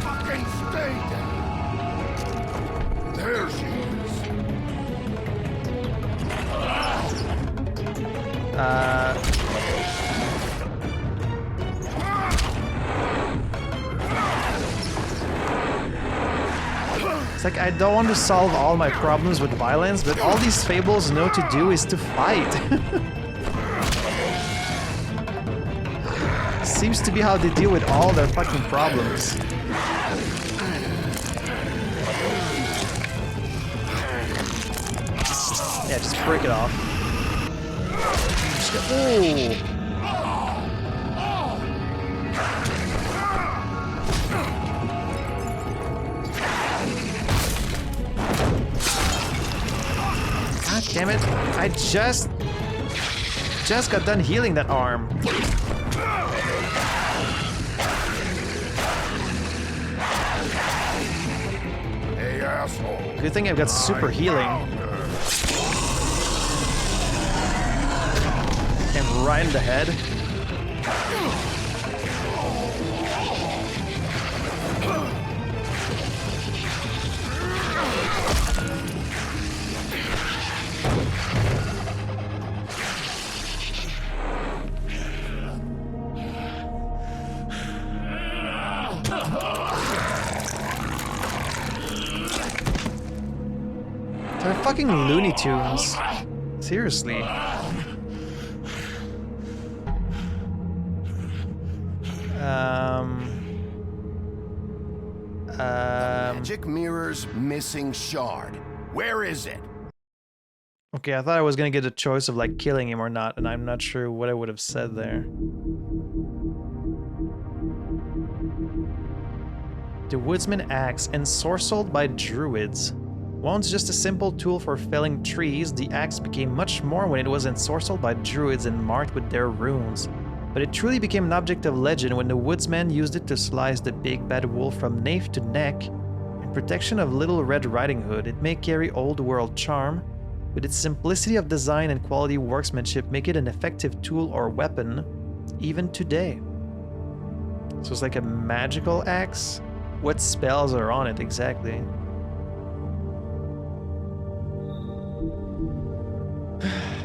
Fucking stay down. There she is. It's like I don't want to solve all my problems with violence, but all these fables know to do is to fight. Seems to be how they deal with all their fucking problems. Yeah, just break it off. Just go, ooh. God damn it! I just got done healing that arm. Hey, asshole. Good thing I've got super healing. And right in the head. They're fucking Looney Tunes. Seriously. Magic mirror's missing shard. Where is it? Okay, I thought I was gonna get a choice of like killing him or not, and I'm not sure what I would have said there. The Woodsman Axe, ensorcelled by druids. Once just a simple tool for felling trees, the axe became much more when it was ensorcelled by druids and marked with their runes. But it truly became an object of legend when the woodsman used it to slice the big bad wolf from nape to neck. In protection of Little Red Riding Hood, it may carry old world charm. With its simplicity of design and quality workmanship, make it an effective tool or weapon, even today. So it's like a magical axe? What spells are on it exactly?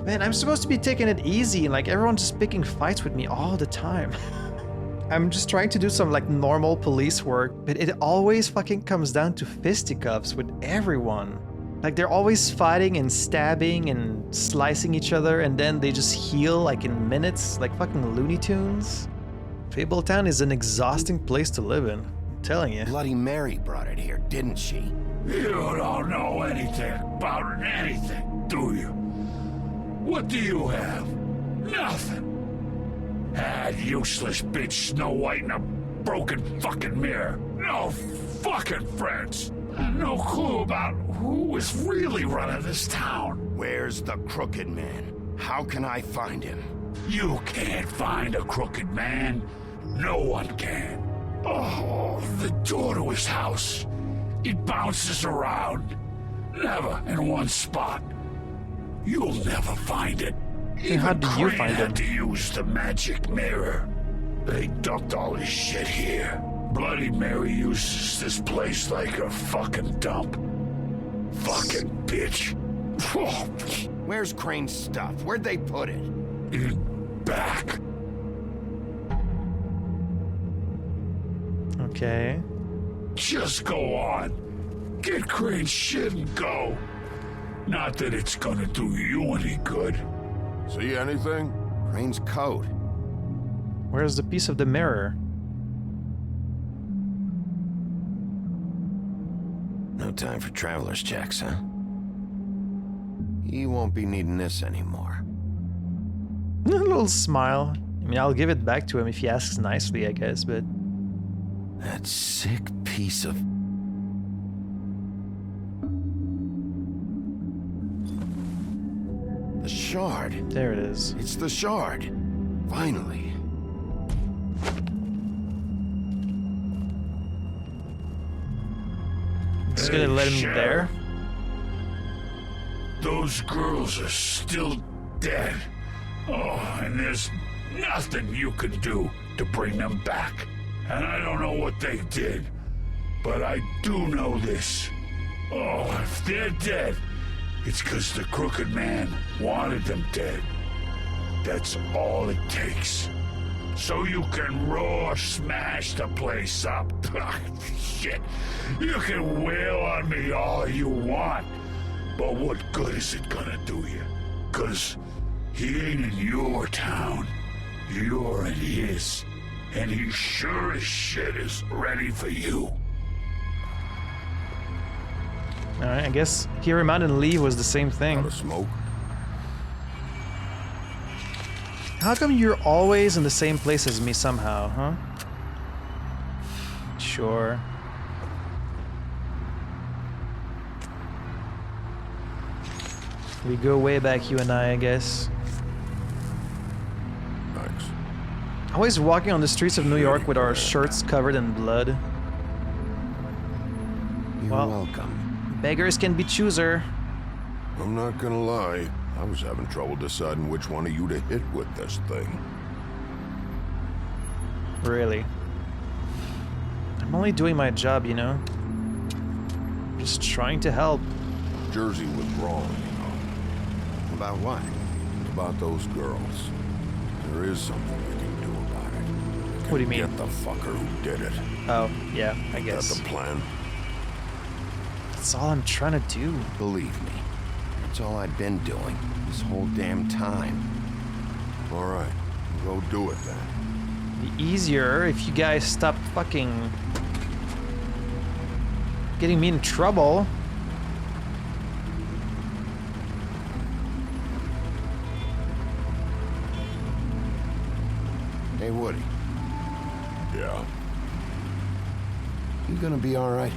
Man, I'm supposed to be taking it easy and like everyone's just picking fights with me all the time. I'm just trying to do some like normal police work, but it always fucking comes down to fisticuffs with everyone. Like they're always fighting and stabbing and slicing each other and then they just heal like in minutes, like fucking Looney Tunes. Fabletown is an exhausting place to live in, I'm telling you. Bloody Mary brought it here, didn't she? You don't know anything about anything, do you? What do you have? Nothing. That useless bitch Snow White and a broken fucking mirror. No fucking friends. No clue about who is really running this town. Where's the Crooked Man? How can I find him? You can't find a crooked man. No one can. Oh, the door to his house. It bounces around. Never in one spot. You'll never find it. And how do you find had him? to use the magic mirror. They dumped all his shit here. Bloody Mary uses this place like a fucking dump. Fucking bitch. Where's Crane's stuff? Where'd they put it? In back. Okay. Just go on. Get Crane's shit and go. Not that it's gonna do you any good. See anything? Crane's coat. Where's the piece of the mirror? No time for traveler's checks, huh? You won't be needing this anymore. A little smile. I mean, I'll give it back to him if he asks nicely, I guess, but... That sick piece of... The shard. There it is. It's the shard. Finally. Just gonna let him Sheriff. there? Those girls are still dead. Oh, and there's nothing you can do to bring them back. And I don't know what they did, but I do know this. Oh, if they're dead, it's because the Crooked Man wanted them dead. That's all it takes. So you can raw smash the place up. Shit. You can wail on me all you want. But what good is it gonna do you? 'Cause he ain't in your town. You're in his. And he sure as shit is ready for you. Alright, I guess hear him out and leave was the same thing. Out of smoke? How come you're always in the same place as me somehow, huh? Sure. We go way back, you and I guess. Thanks. Always walking on the streets of New York with our shirts covered in blood. You're Well, welcome. Beggars can be chooser. I'm not gonna lie. I was having trouble deciding which one of you to hit with this thing. Really. I'm only doing my job, you know? Just trying to help. Jersey was wrong, you know. About what? About those girls. There is something we can do about it. What do you mean? Get the fucker who did it. Oh, yeah, I Is guess. that the plan? That's all I'm trying to do. Believe me. That's all I've been doing this whole damn time. All right. Go do it then. Be easier if you guys stop fucking getting me in trouble. Hey, Woody. Yeah. You gonna be all right?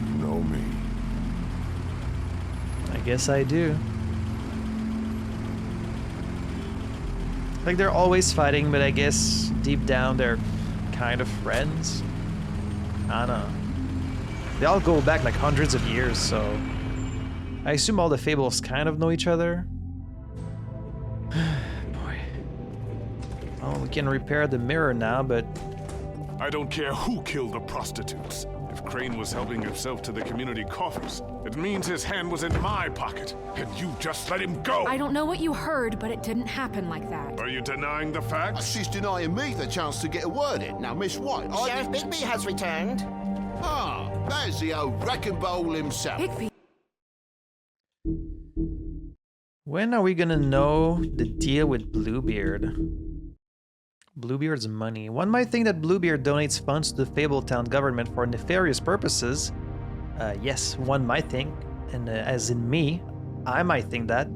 You know me. I guess I do. Like they're always fighting, but I guess deep down they're kind of friends. I don't know. They all go back like hundreds of years, so I assume all the Fables kind of know each other. Boy. Oh, we can repair the mirror now, but I don't care who killed the prostitutes. If Crane was helping himself to the community coffers, it means his hand was in my pocket, and you just let him go! I don't know what you heard, but it didn't happen like that. Are you denying the facts? She's denying me the chance to get a word in. Now, Miss White, Sheriff Bigby has returned. Ah, there's the old wrecking bowl himself. Bigby. when are we gonna know the deal with Bluebeard? Bluebeard's money. One might think that Bluebeard donates funds to the Fabletown government for nefarious purposes. Yes, one might think, and as in me, I might think that.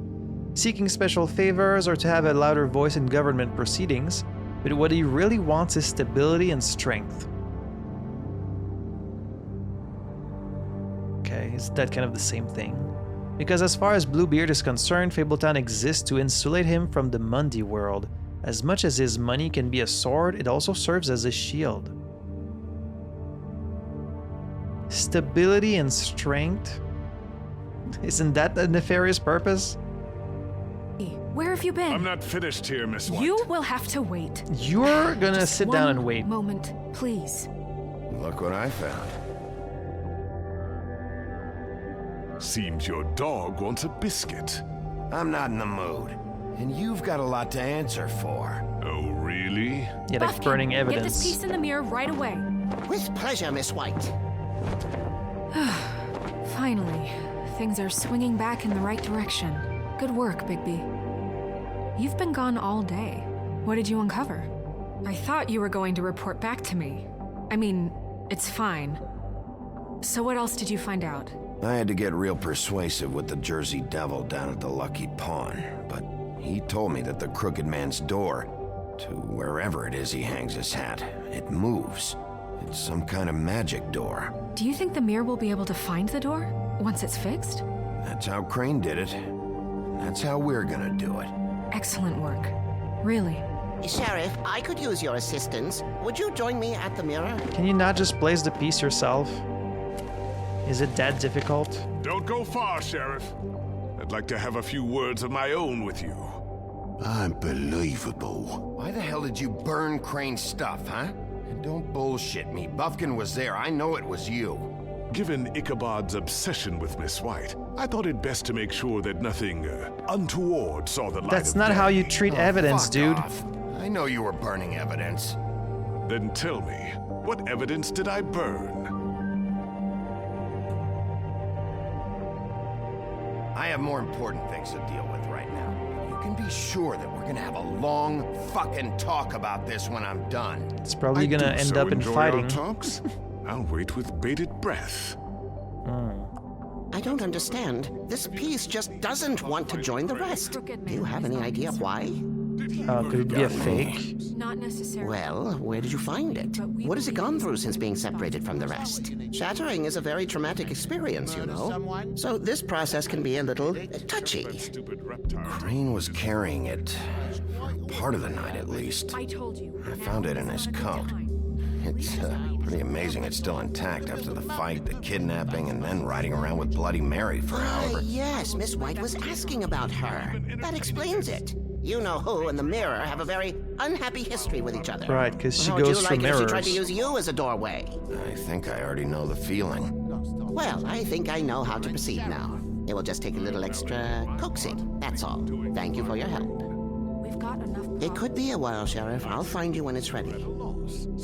Seeking special favors or to have a louder voice in government proceedings, but what he really wants is stability and strength. Okay, is that kind of the same thing? Because as far as Bluebeard is concerned, Fabletown exists to insulate him from the Mundy world. As much as his money can be a sword, it also serves as a shield. Stability and strength? Isn't that a nefarious purpose? Where have you been? I'm not finished here, Miss White. You will have to wait. You're gonna Just sit down and wait. Moment, please. Look what I found. Seems your dog wants a biscuit. I'm not in the mood. And you've got a lot to answer for. Oh, really? Yeah, like burning Get evidence. this piece in the mirror right away. With pleasure, Miss White. Finally, things are swinging back in the right direction. Good work, Bigby. You've been gone all day. What did you uncover? I thought you were going to report back to me. I mean, it's fine. So what else did you find out? I had to get real persuasive with the Jersey Devil down at the Lucky Pawn, but he told me that the Crooked Man's door, to wherever it is he hangs his hat, it moves. It's some kind of magic door. Do you think the mirror will be able to find the door once it's fixed? That's how Crane did it. That's how we're gonna do it. Excellent work. Really. Sheriff, I could use your assistance. Would you join me at the mirror? Can you not just place the piece yourself? Is it that difficult? Don't go far, Sheriff. I'd like to have a few words of my own with you. Unbelievable. Why the hell did you burn Crane's stuff, huh? And don't bullshit me. Buffkin was there. I know it was you. Given Ichabod's obsession with Miss White, I thought it best to make sure that nothing untoward saw the light That's of not day. how you treat evidence, fuck dude. off. I know you were burning evidence. Then tell me, what evidence did I burn? I have more important things to deal with right now. You can be sure that we're gonna have a long fucking talk about this when I'm done. It's probably gonna end up in enjoy fighting. Our talks. I'll wait with bated breath. I don't understand. This piece just doesn't want to join the rest. Do you have any idea why? Could it be a fake? Not necessarily. Well, where did you find it? What has it gone through since being separated from the rest? Shattering is a very traumatic experience, you know. So this process can be a little touchy. Crane was carrying it for part of the night at least. I told you. I found it in his coat. It's pretty amazing it's still intact after the fight, the kidnapping, and then riding around with Bloody Mary for however. Yes, Miss White was asking about her. That explains it. You know who and the mirror have a very unhappy history with each other. Right, because she How would goes you for like it if she tried to mirrors. use you as a doorway? I think I already know the feeling. Well, I think I know how to proceed now. It will just take a little extra coaxing, that's all. Thank you for your help. We've got enough. It could be a while, Sheriff. I'll find you when it's ready.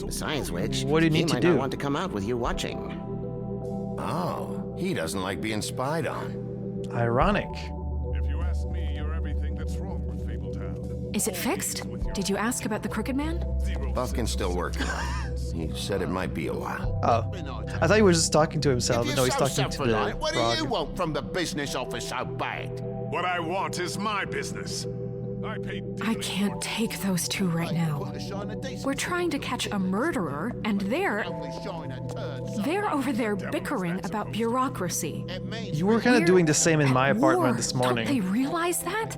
Besides which, What do you need he to might do? not want to come out with you watching. Oh, he doesn't like being spied on. Ironic. If you ask me, you're everything that's wrong with Fabletown. Is it fixed? Did you ask about the Crooked Man? Buffkin's still working on it. He said it might be a while. Oh. I thought he was just talking to himself, but no, he's talking to the What do you frog. want from the business office so bad? What I want is my business. I can't take those two right now. We're trying to catch a murderer, and they're over there bickering about bureaucracy. You were kind of doing the same in my apartment War. this morning. Don't they realize that?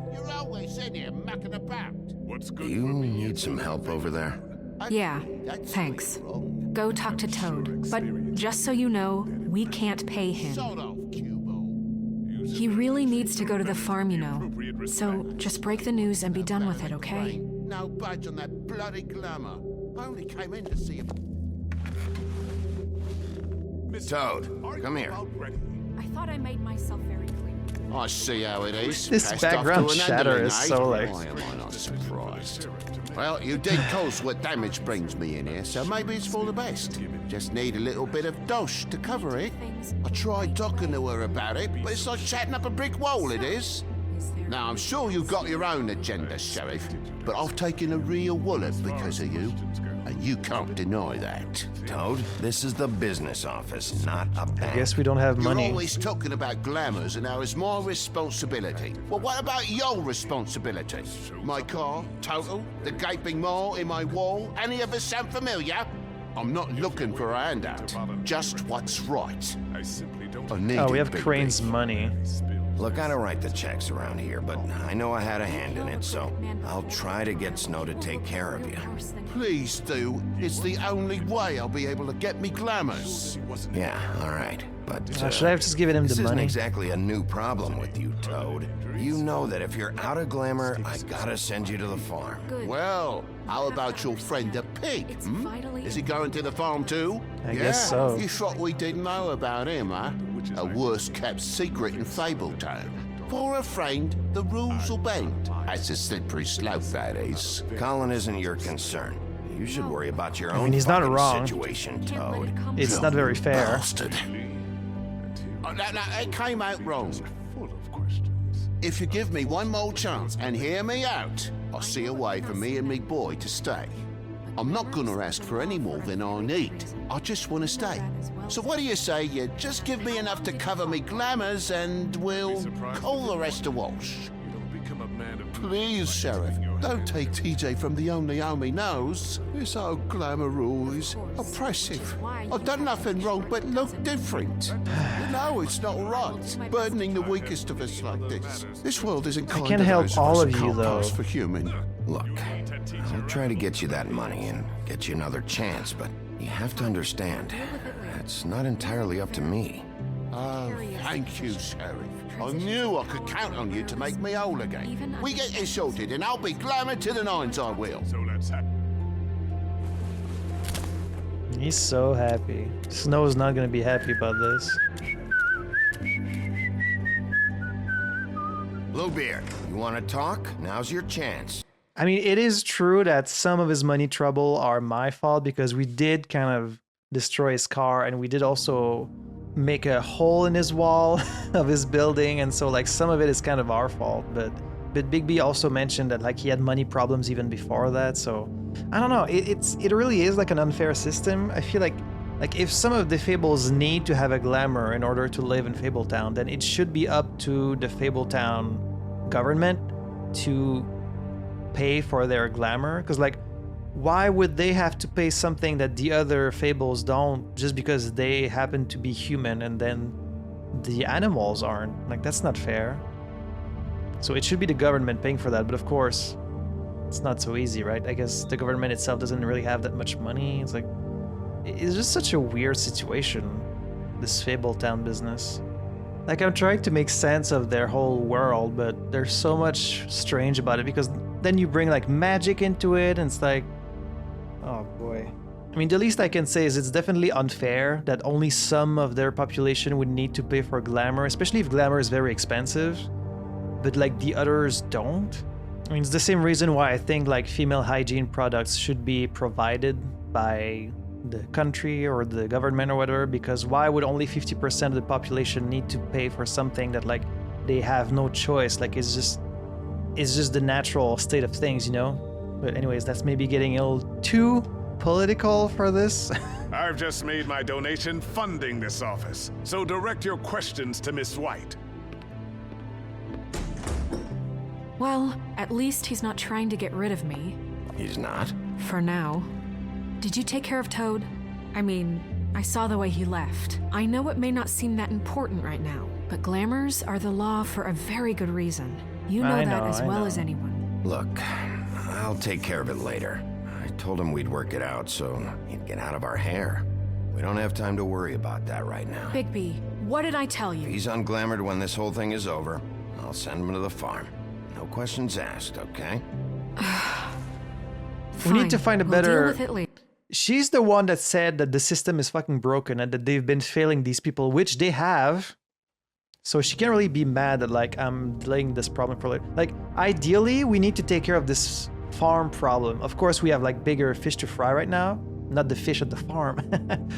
You need some help over there? Yeah, thanks. Go talk to Toad. But just so you know, we can't pay him. He really needs to go to the farm, you know. So just break the news and be done with it, okay? No budge on that bloody glamour. I only came in to see him. Toad, come here. I thought I made myself very clear. I see how it is. This Passed background off to an shatter underling, is eh? so, like- Why am I not surprised? Well, you did cause what damage brings me in here, so maybe it's for the best. Just need a little bit of dosh to cover it. I tried talking to her about it, but it's like chatting up a brick wall, it is. Now, I'm sure you've got your own agenda, Sheriff, but I've taken a real wallet because of you, and you can't deny that. Toad, this is the business office, not a bank. I guess we don't have You're money. always talking about glamours and how it's my responsibility. Well, what about your responsibility? My car, total, the gaping maw in my wall, any of us sound familiar? I'm not looking for a handout, just what's right. I need Oh, we it, have Bigby. Crane's money. Look, I don't write the checks around here, but I know I had a hand in it, so I'll try to get Snow to take care of you. Please do. It's the only way I'll be able to get me glamours. Yeah, all right. But should I have just given him this the isn't money? exactly a new problem with you, Toad. You know that if you're out of glamour, I gotta send you to the farm. Well, how about your friend the pig? Is he going to the farm too? I guess so. You thought we didn't know about him, huh? A worst-kept secret in Fabletown. For a friend, the rules will bend. That's a slippery slope, that is. Colin isn't your concern. You should worry about your I own mean, he's not fucking wrong. situation, Toad. It's not very fair. Bastard. Oh, no, it came out wrong. If you give me one more chance and hear me out, I'll see a way for me and me boy to stay. I'm not gonna ask for any more than I need. I just want to stay. So what do you say you just give me enough to cover me glamours and we'll call the rest a wash? Please, Sheriff, don't take TJ from the only home he knows. This old glamour rule is oppressive. I've done nothing wrong but look different. You know it's not right, burdening the weakest of us like this. This world isn't kind can't to help those of all us of who you, can't though. pass for human. Look, I'll try to get you that money and get you another chance, but you have to understand, it's not entirely up to me. Oh, thank you, Sheriff. I knew I could count on you to make me whole again. We get this sorted, and I'll be glamored to the nines, I will. So let's have... He's so happy. Snow's not gonna be happy about this. Bluebeard, you want to talk? Now's your chance. I mean, it is true that some of his money trouble are my fault because we did kind of destroy his car and we did also make a hole in his wall of his building, and so like some of it is kind of our fault, but Bigby also mentioned that like he had money problems even before that, so I don't know, it really is like an unfair system. I feel like if some of the Fables need to have a glamour in order to live in Fabletown, then it should be up to the Fabletown government to pay for their glamour, because like why would they have to pay something that the other Fables don't just because they happen to be human and then the animals aren't? Like, that's not fair. So it should be the government paying for that, but of course it's not so easy, right? I guess the government itself doesn't really have that much money. It's like, it's just such a weird situation, this Fabletown business. Like, I'm trying to make sense of their whole world, but there's so much strange about it because then you bring like magic into it and it's like, oh boy. I mean, the least I can say is it's definitely unfair that only some of their population would need to pay for glamour, especially if glamour is very expensive, but like the others don't. I mean, it's the same reason why I think like female hygiene products should be provided by the country or the government or whatever, because why would only 50% of the population need to pay for something that like they have no choice? Like, it's just the natural state of things, you know? But anyways, that's maybe getting a little too political for this. I've just made my donation funding this office, so direct your questions to Miss White. Well, at least he's not trying to get rid of me. He's not? For now. Did you take care of Toad? I mean, I saw the way he left. I know it may not seem that important right now, but glamours are the law for a very good reason. You know that as well as anyone. Look, I'll take care of it later. I told him we'd work it out so he'd get out of our hair. We don't have time to worry about that right now. Bigby, what did I tell you? If he's unglamored when this whole thing is over, I'll send him to the farm. No questions asked, okay? We need to find a better... We'll deal with it later. She's the one that said that the system is fucking broken and that they've been failing these people, which they have. So she can't really be mad that like I'm delaying this problem for later. Like, ideally, we need to take care of this farm problem. Of course, we have like bigger fish to fry right now. Not the fish at the farm.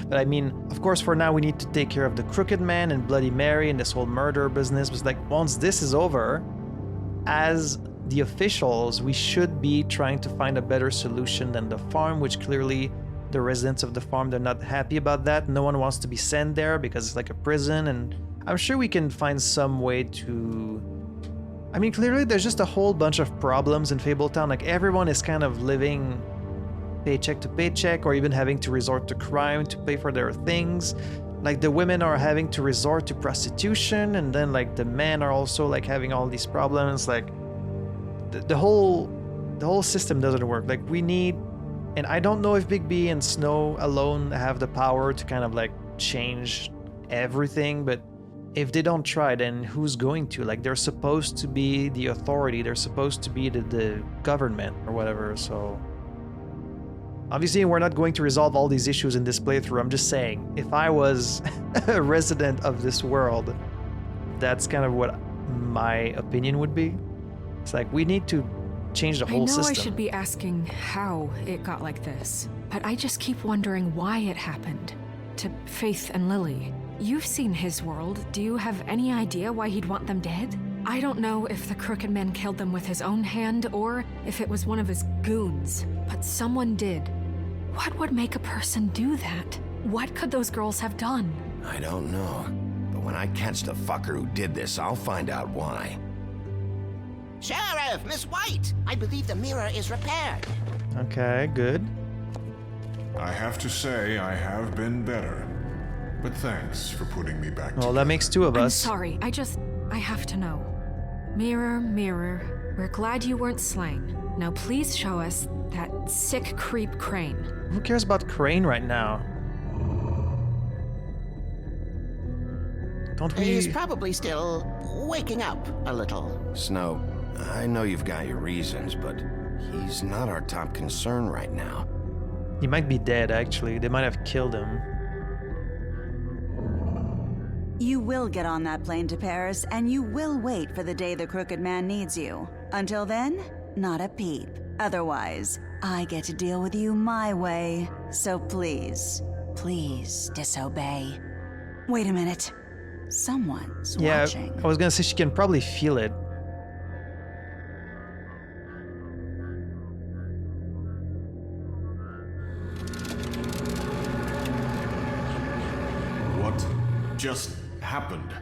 But I mean, of course, for now, we need to take care of the Crooked Man and Bloody Mary and this whole murder business. But like, once this is over, as the officials, we should be trying to find a better solution than the farm, which clearly the residents of the farm, they're not happy about that. No one wants to be sent there because it's like a prison, and I'm sure we can find some way to... I mean, clearly there's just a whole bunch of problems in Fabletown. Like, everyone is kind of living paycheck to paycheck or even having to resort to crime to pay for their things. Like, the women are having to resort to prostitution, and then like the men are also like having all these problems. Like, the whole system doesn't work. Like, we need... And I don't know if Bigby and Snow alone have the power to kind of like change everything, but if they don't try, then who's going to? Like, they're supposed to be the authority, they're supposed to be the government or whatever, so... Obviously, we're not going to resolve all these issues in this playthrough. I'm just saying, if I was a resident of this world, that's kind of what my opinion would be. It's like, we need to change the whole system. I know I should be asking how it got like this, but I just keep wondering why it happened. To Faith and Lily. You've seen his world. Do you have any idea why he'd want them dead? I don't know if the Crooked Man killed them with his own hand or if it was one of his goons, but someone did. What would make a person do that? What could those girls have done? I don't know, but when I catch the fucker who did this, I'll find out why. Sheriff, Miss White! I believe the mirror is repaired. Okay, good. I have to say I have been better. But thanks for putting me back together. Well, that makes two of us. I'm sorry, I have to know. Mirror, mirror, We're glad you weren't slain. Now please show us that sick creep Crane. Who cares about Crane right now? Don't we... He's probably still waking up a little. Snow, I know you've got your reasons, but he's not our top concern right now. He might be dead, actually. They might have killed him. You will get on that plane to Paris, and you will wait for the day the Crooked Man needs you. Until then, not a peep. Otherwise, I get to deal with you my way. So please, please disobey. Wait a minute. Someone's watching. I was gonna say she can probably feel it. What just happened?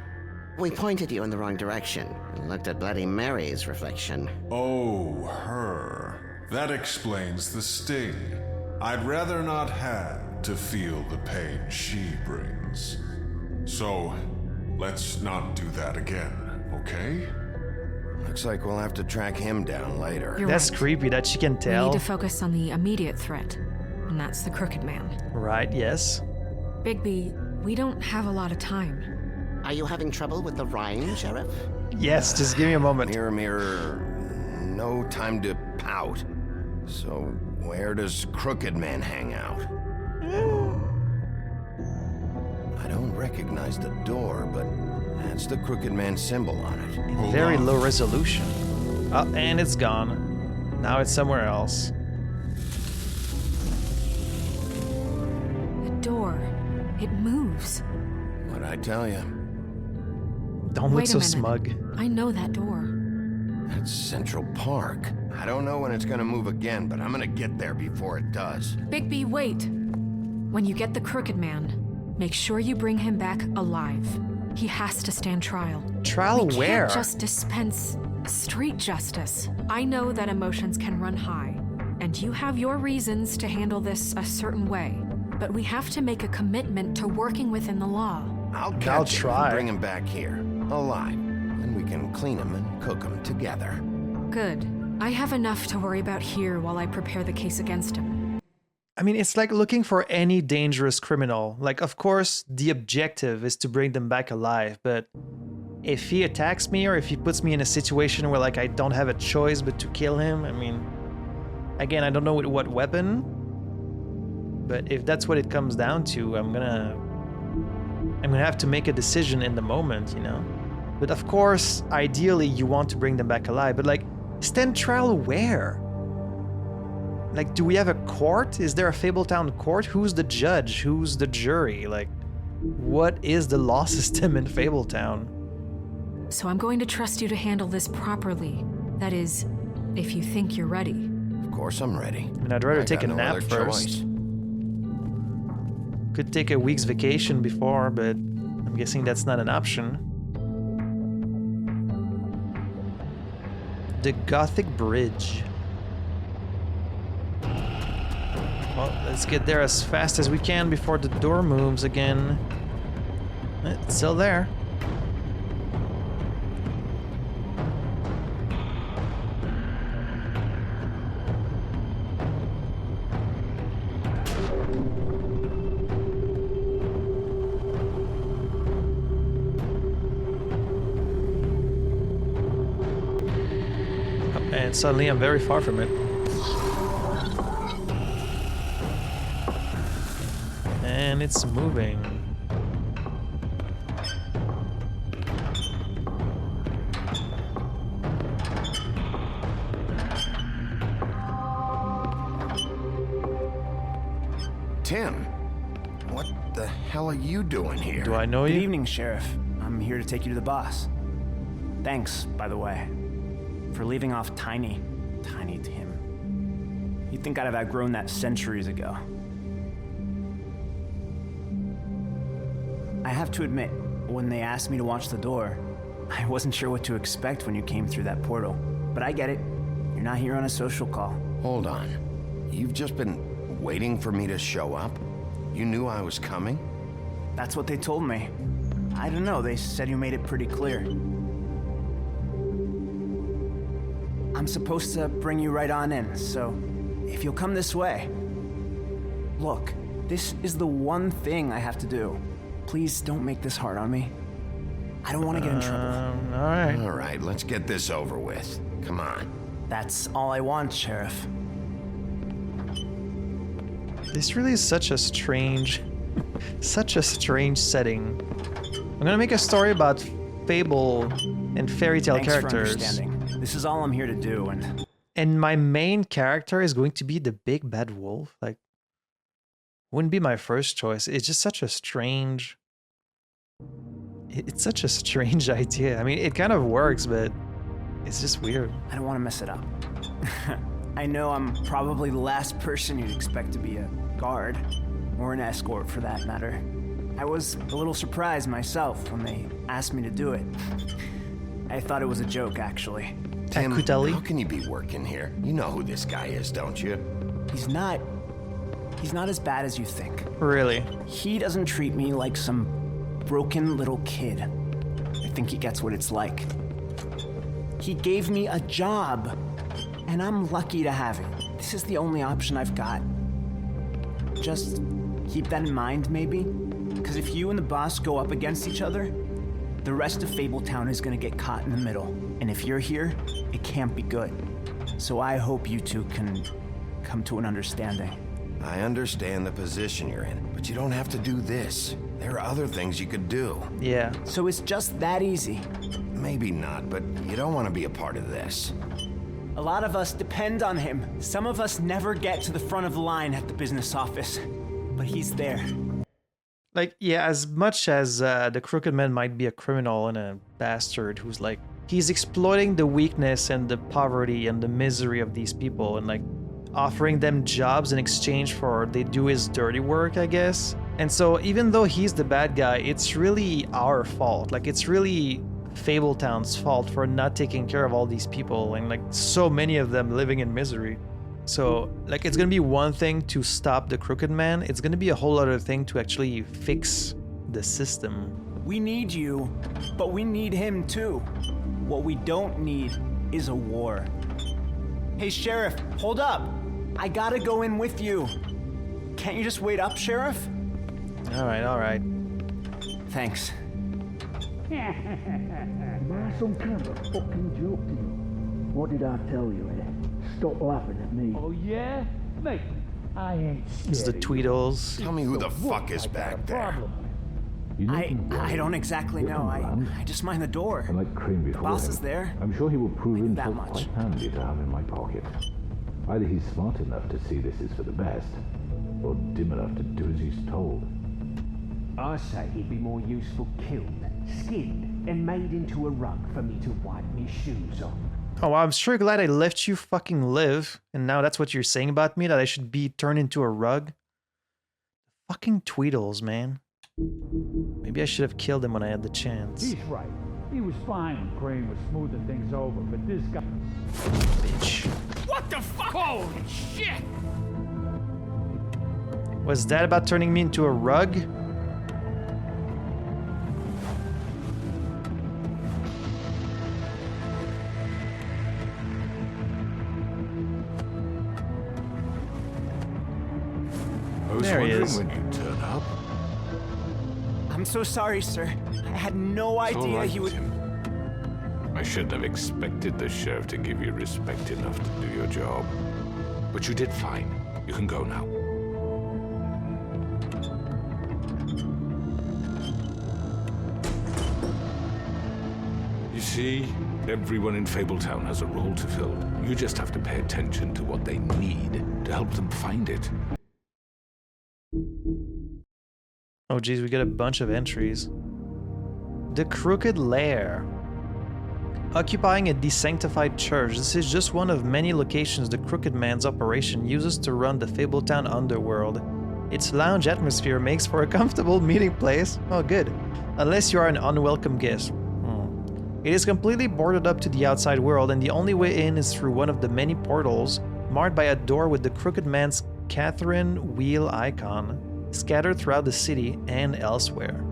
We pointed you in the wrong direction and looked at Bloody Mary's reflection. Oh, her. That explains the sting. I'd rather not have to feel the pain she brings. So, let's not do that again, okay? Looks like we'll have to track him down later. That's right. creepy that she can tell. We need to focus on the immediate threat, and that's the Crooked Man. Right, yes. Bigby, we don't have a lot of time. Are you having trouble with the rhyme, Sheriff? Yes, just give me a moment. Mirror, mirror, no time to pout. So, where does Crooked Man hang out? I don't recognize the door, but that's the Crooked Man symbol on it. Very low resolution. Oh, and it's gone. Now it's somewhere else. The door. It moves. What'd I tell you? Don't look Wait so a minute. smug. I know that door. That's Central Park. I don't know when it's gonna move again, but I'm gonna get there before it does. Bigby, wait. When you get the Crooked Man, make sure you bring him back alive. He has to stand trial. Trial we where? Can't just dispense street justice. I know that emotions can run high, and you have your reasons to handle this a certain way. But we have to make a commitment to working within the law. I'll catch him and bring him back here, alive. Then we can clean him and cook him together. Good. I have enough to worry about here while I prepare the case against him. I mean, it's like looking for any dangerous criminal. Like, of course, the objective is to bring them back alive, but if he attacks me or if he puts me in a situation where, like, I don't have a choice but to kill him, I mean, again, I don't know with what weapon, but if that's what it comes down to, I'm gonna have to make a decision in the moment, you know? But of course, ideally, you want to bring them back alive, but, like, stand trial where? Like, do we have a court? Is there a Fabletown court? Who's the judge? Who's the jury? Like, what is the law system in Fabletown? So I'm going to trust you to handle this properly. That is, if you think you're ready. Of course I'm ready. I mean, I'd rather take a no nap other first. choice. Could take a week's vacation before, but I'm guessing that's not an option. The Gothic Bridge. Well, let's get there as fast as we can before the door moves again. It's still there. And suddenly I'm very far from it. And it's moving. Tim, what the hell are you doing here? Do I know you? Good evening, Sheriff. I'm here to take you to the boss. Thanks, by the way, for leaving off Tiny Tim. You'd think I'd have outgrown that centuries ago. I have to admit, when they asked me to watch the door, I wasn't sure what to expect when you came through that portal. But I get it. You're not here on a social call. Hold on. You've just been waiting for me to show up? You knew I was coming? That's what they told me. I don't know, they said you made it pretty clear. I'm supposed to bring you right on in, so if you'll come this way. Look, this is the one thing I have to do. Please don't make this hard on me. I don't want to get in trouble. All right, let's get this over with. Come on. That's all I want, Sheriff. This really is such a strange setting. I'm gonna make a story about fable and fairy tale Thanks for characters. understanding. This is all I'm here to do, And my main character is going to be the big bad wolf. Like, wouldn't be my first choice. It's just such a strange... It's such a strange idea. I mean, it kind of works, but it's just weird. I don't want to mess it up. I know I'm probably the last person you'd expect to be a guard, or an escort for that matter. I was a little surprised myself when they asked me to do it. I thought it was a joke, actually. Tim, how can you be working here? You know who this guy is, don't you? He's not as bad as you think. Really? He doesn't treat me like some broken little kid. I think he gets what it's like. He gave me a job, and I'm lucky to have it. This is the only option I've got. Just keep that in mind, maybe? Because if you and the boss go up against each other, the rest of Fabletown is gonna get caught in the middle. And if you're here, it can't be good. So I hope you two can come to an understanding. I understand the position you're in, but you don't have to do this. There are other things you could do. Yeah. So it's just that easy? Maybe not, but you don't want to be a part of this. A lot of us depend on him. Some of us never get to the front of the line at the business office. But he's there. Like, yeah, as much as the Crooked Man might be a criminal and a bastard who's like, he's exploiting the weakness and the poverty and the misery of these people and like offering them jobs in exchange for they do his dirty work, I guess. And so even though he's the bad guy, it's really our fault. Like, it's really Fabletown's fault for not taking care of all these people and like so many of them living in misery. So like, it's gonna be one thing to stop the Crooked Man. It's gonna be a whole other thing to actually fix the system. We need you, but we need him too. What we don't need is a war. Hey, Sheriff, hold up. I gotta go in with you. Can't you just wait up, Sheriff? All right. Thanks. Am I some kind of a fucking joke to you? What did I tell you, eh? Stop laughing at me. Oh, yeah? Mate, I ain't scared. It's the Tweedles. Tell me who the fuck is back there. I don't exactly know. I just mind the door. Like Crane The before boss him. is there. I'm sure he will prove that himself much. quite handy to have in my pocket. Either he's smart enough to see this is for the best, or dim enough to do as he's told. I say he'd be more useful killed, skinned, and made into a rug for me to wipe me shoes on. Oh, well, I'm sure glad I let you fucking live. And now that's what you're saying about me, that I should be turned into a rug? Fucking Tweedles, man. Maybe I should have killed him when I had the chance. He's right. He was fine when Crane was smoothing things over, but this guy... Bitch. What the fuck? Holy shit! Was that about turning me into a rug? I was There he wondering is. when you'd turn up. I'm so sorry, sir. I had no It's all idea right, he would... Tim. I shouldn't have expected the sheriff to give you respect enough to do your job. But you did fine. You can go now. You see, everyone in Fabletown has a role to fill. You just have to pay attention to what they need to help them find it. Oh geez, we got a bunch of entries. The Crooked Lair. Occupying a desanctified church, this is just one of many locations the Crooked Man's operation uses to run the Fabletown underworld. Its lounge atmosphere makes for a comfortable meeting place. Oh good. Unless you are an unwelcome guest. It is completely boarded up to the outside world, and the only way in is through one of the many portals, marked by a door with the Crooked Man's Catherine wheel icon, scattered throughout the city and elsewhere.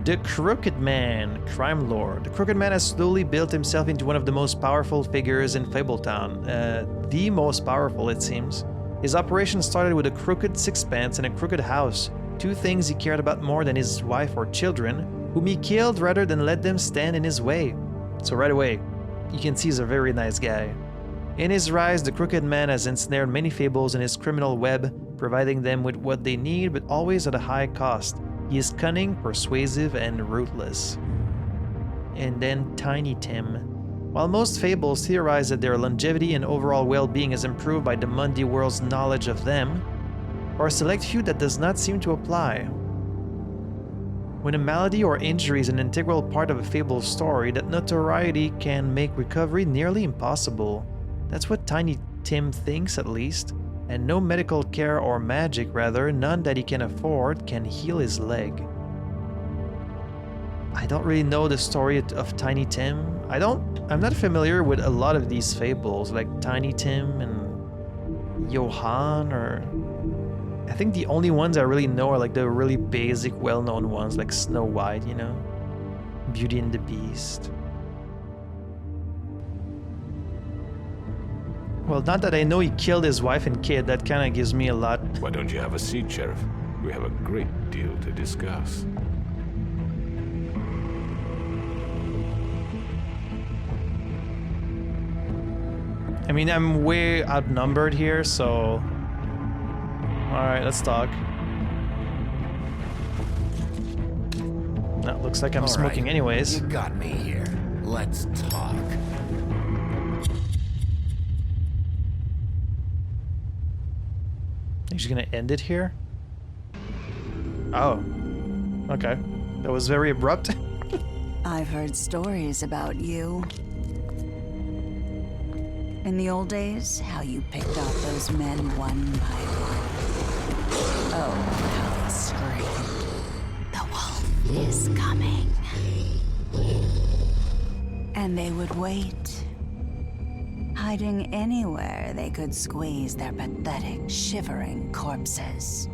The Crooked Man, crime lord. The Crooked Man has slowly built himself into one of the most powerful figures in Fabletown. The most powerful, it seems. His operation started with a crooked sixpence and a crooked house, two things he cared about more than his wife or children, whom he killed rather than let them stand in his way. So right away, you can see he's a very nice guy. In his rise, the Crooked Man has ensnared many fables in his criminal web, providing them with what they need, but always at a high cost. He is cunning, persuasive, and ruthless. And then Tiny Tim. While most fables theorize that their longevity and overall well-being is improved by the Mundi world's knowledge of them, for a select few that does not seem to apply. When a malady or injury is an integral part of a fable's story, that notoriety can make recovery nearly impossible. That's what Tiny Tim thinks, at least. And no medical care or magic, rather, none that he can afford, can heal his leg. I don't really know the story of Tiny Tim. I'm not familiar with a lot of these fables, like Tiny Tim and Johann, or... I think the only ones I really know are like the really basic, well-known ones, like Snow White, you know? Beauty and the Beast. Well, not that I know he killed his wife and kid, that kind of gives me a lot. Why don't you have a seat, Sheriff? We have a great deal to discuss. I mean, I'm way outnumbered here, so... Alright, let's talk. That looks like I'm smoking anyways. You got me here. Let's talk. He's gonna end it here? Oh. Okay. That was very abrupt. I've heard stories about you. In the old days, how you picked off those men one by one. Oh, how they screamed. The wolf is coming. And they would wait, hiding anywhere they could squeeze their pathetic, shivering corpses.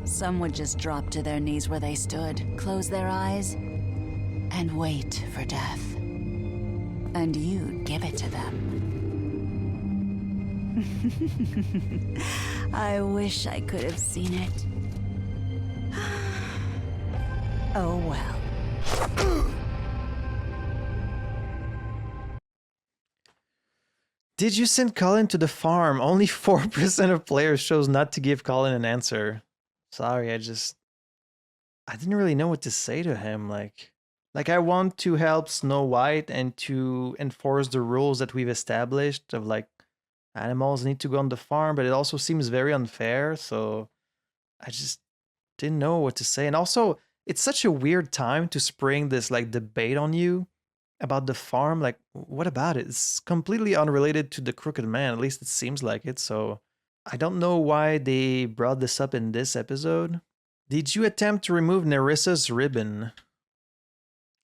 Some would just drop to their knees where they stood, close their eyes, and wait for death. And you'd give it to them. I wish I could have seen it. Oh well. Did you send Colin to the farm? Only 4% of players chose not to give Colin an answer. Sorry, I didn't really know what to say to him. Like I want to help Snow White and to enforce the rules that we've established of like animals need to go on the farm, but it also seems very unfair, so I just didn't know what to say. And also, it's such a weird time to spring this like debate on you about the farm. Like, what about it? It's completely unrelated to the Crooked Man, at least it seems like it, so I don't know why they brought this up in this episode. Did you attempt to remove Nerissa's ribbon?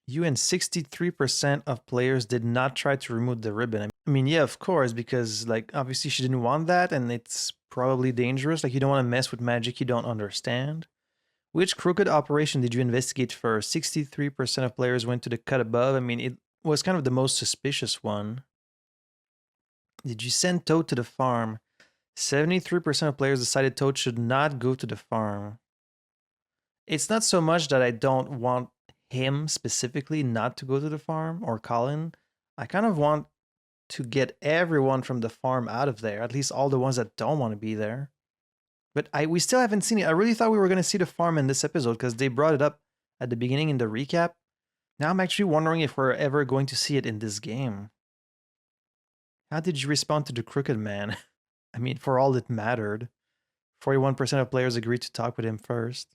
You and 63% of players did not try to remove the ribbon. I mean, yeah, of course, because like obviously she didn't want that and it's probably dangerous. Like you don't want to mess with magic you don't understand. Which crooked operation did you investigate first? 63% of players went to the cut above. I mean, it was kind of the most suspicious one. Did you send Toad to the farm? 73% of players decided Toad should not go to the farm. It's not so much that I don't want him specifically not to go to the farm, or Colin. I kind of want to get everyone from the farm out of there, at least all the ones that don't want to be there. But we still haven't seen it. I really thought we were going to see the farm in this episode because they brought it up at the beginning in the recap. Now I'm actually wondering if we're ever going to see it in this game. How did you respond to the Crooked Man? I mean, for all it mattered. 41% of players agreed to talk with him first.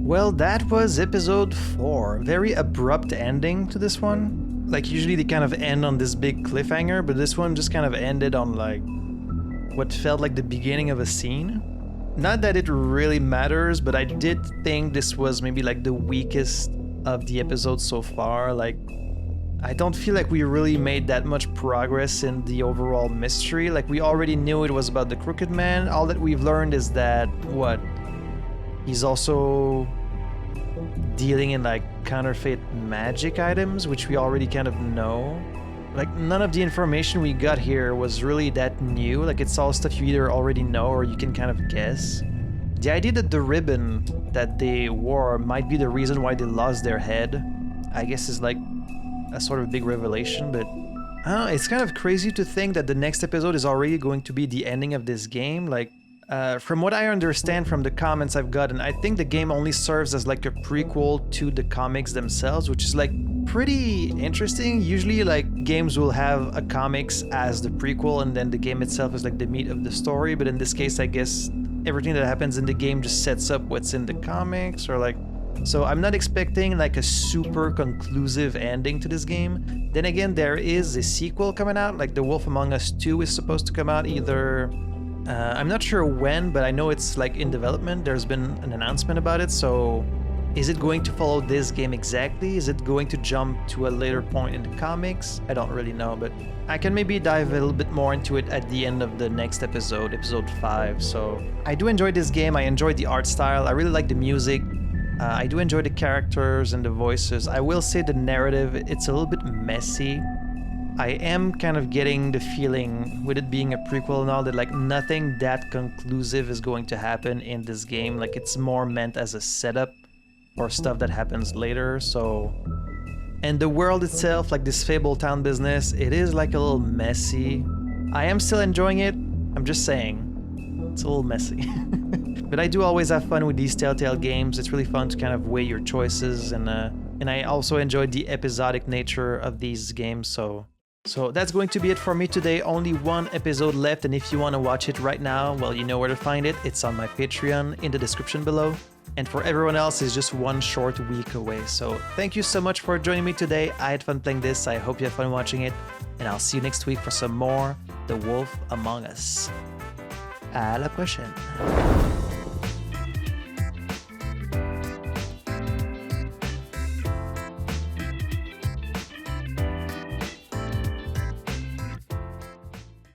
Well, that was episode 4. Very abrupt ending to this one. Like usually they kind of end on this big cliffhanger, but this one just kind of ended on like what felt like the beginning of a scene. not that it really matters, but I did think this was maybe like the weakest of the episodes so far. Like, I don't feel like we really made that much progress in the overall mystery. Like, we already knew it was about the Crooked Man. All that we've learned is that, what? He's also dealing in like counterfeit magic items, which we already kind of know. Like, none of the information we got here was really that new. Like, it's all stuff you either already know or you can kind of guess. The idea that the ribbon that they wore might be the reason why they lost their head, I guess, is like a sort of big revelation, but I don't know, it's kind of crazy to think that the next episode is already going to be the ending of this game. Like, from what I understand from the comments I've gotten, I think the game only serves as like a prequel to the comics themselves, which is like pretty interesting. Usually like games will have a comics as the prequel and then the game itself is like the meat of the story, but in this case I guess everything that happens in the game just sets up what's in the comics, or like, so I'm not expecting like a super conclusive ending to this game. Then again, there is a sequel coming out, like The Wolf Among Us 2 is supposed to come out either, I'm not sure when, but I know it's like in development. There's been an announcement about it, so is it going to follow this game exactly? Is it going to jump to a later point in the comics? I don't really know, but I can maybe dive a little bit more into it at the end of the next episode, episode 5. So I do enjoy this game. I enjoy the art style. I really like the music. I do enjoy the characters and the voices. I will say the narrative, it's a little bit messy. I am kind of getting the feeling, with it being a prequel and all, that like nothing that conclusive is going to happen in this game. Like, it's more meant as a setup for stuff that happens later. So, and the world itself, like this Fabletown business, it is like a little messy. I am still enjoying it. I'm just saying, it's a little messy. But I do always have fun with these Telltale games. It's really fun to kind of weigh your choices, and I also enjoyed the episodic nature of these games. So that's going to be it for me today. Only one episode left, and if you want to watch it right now, well, you know where to find it. It's on my Patreon in the description below. And for everyone else, it's just one short week away. So thank you so much for joining me today. I had fun playing this. I hope you had fun watching it. And I'll see you next week for some more The Wolf Among Us. À la prochaine.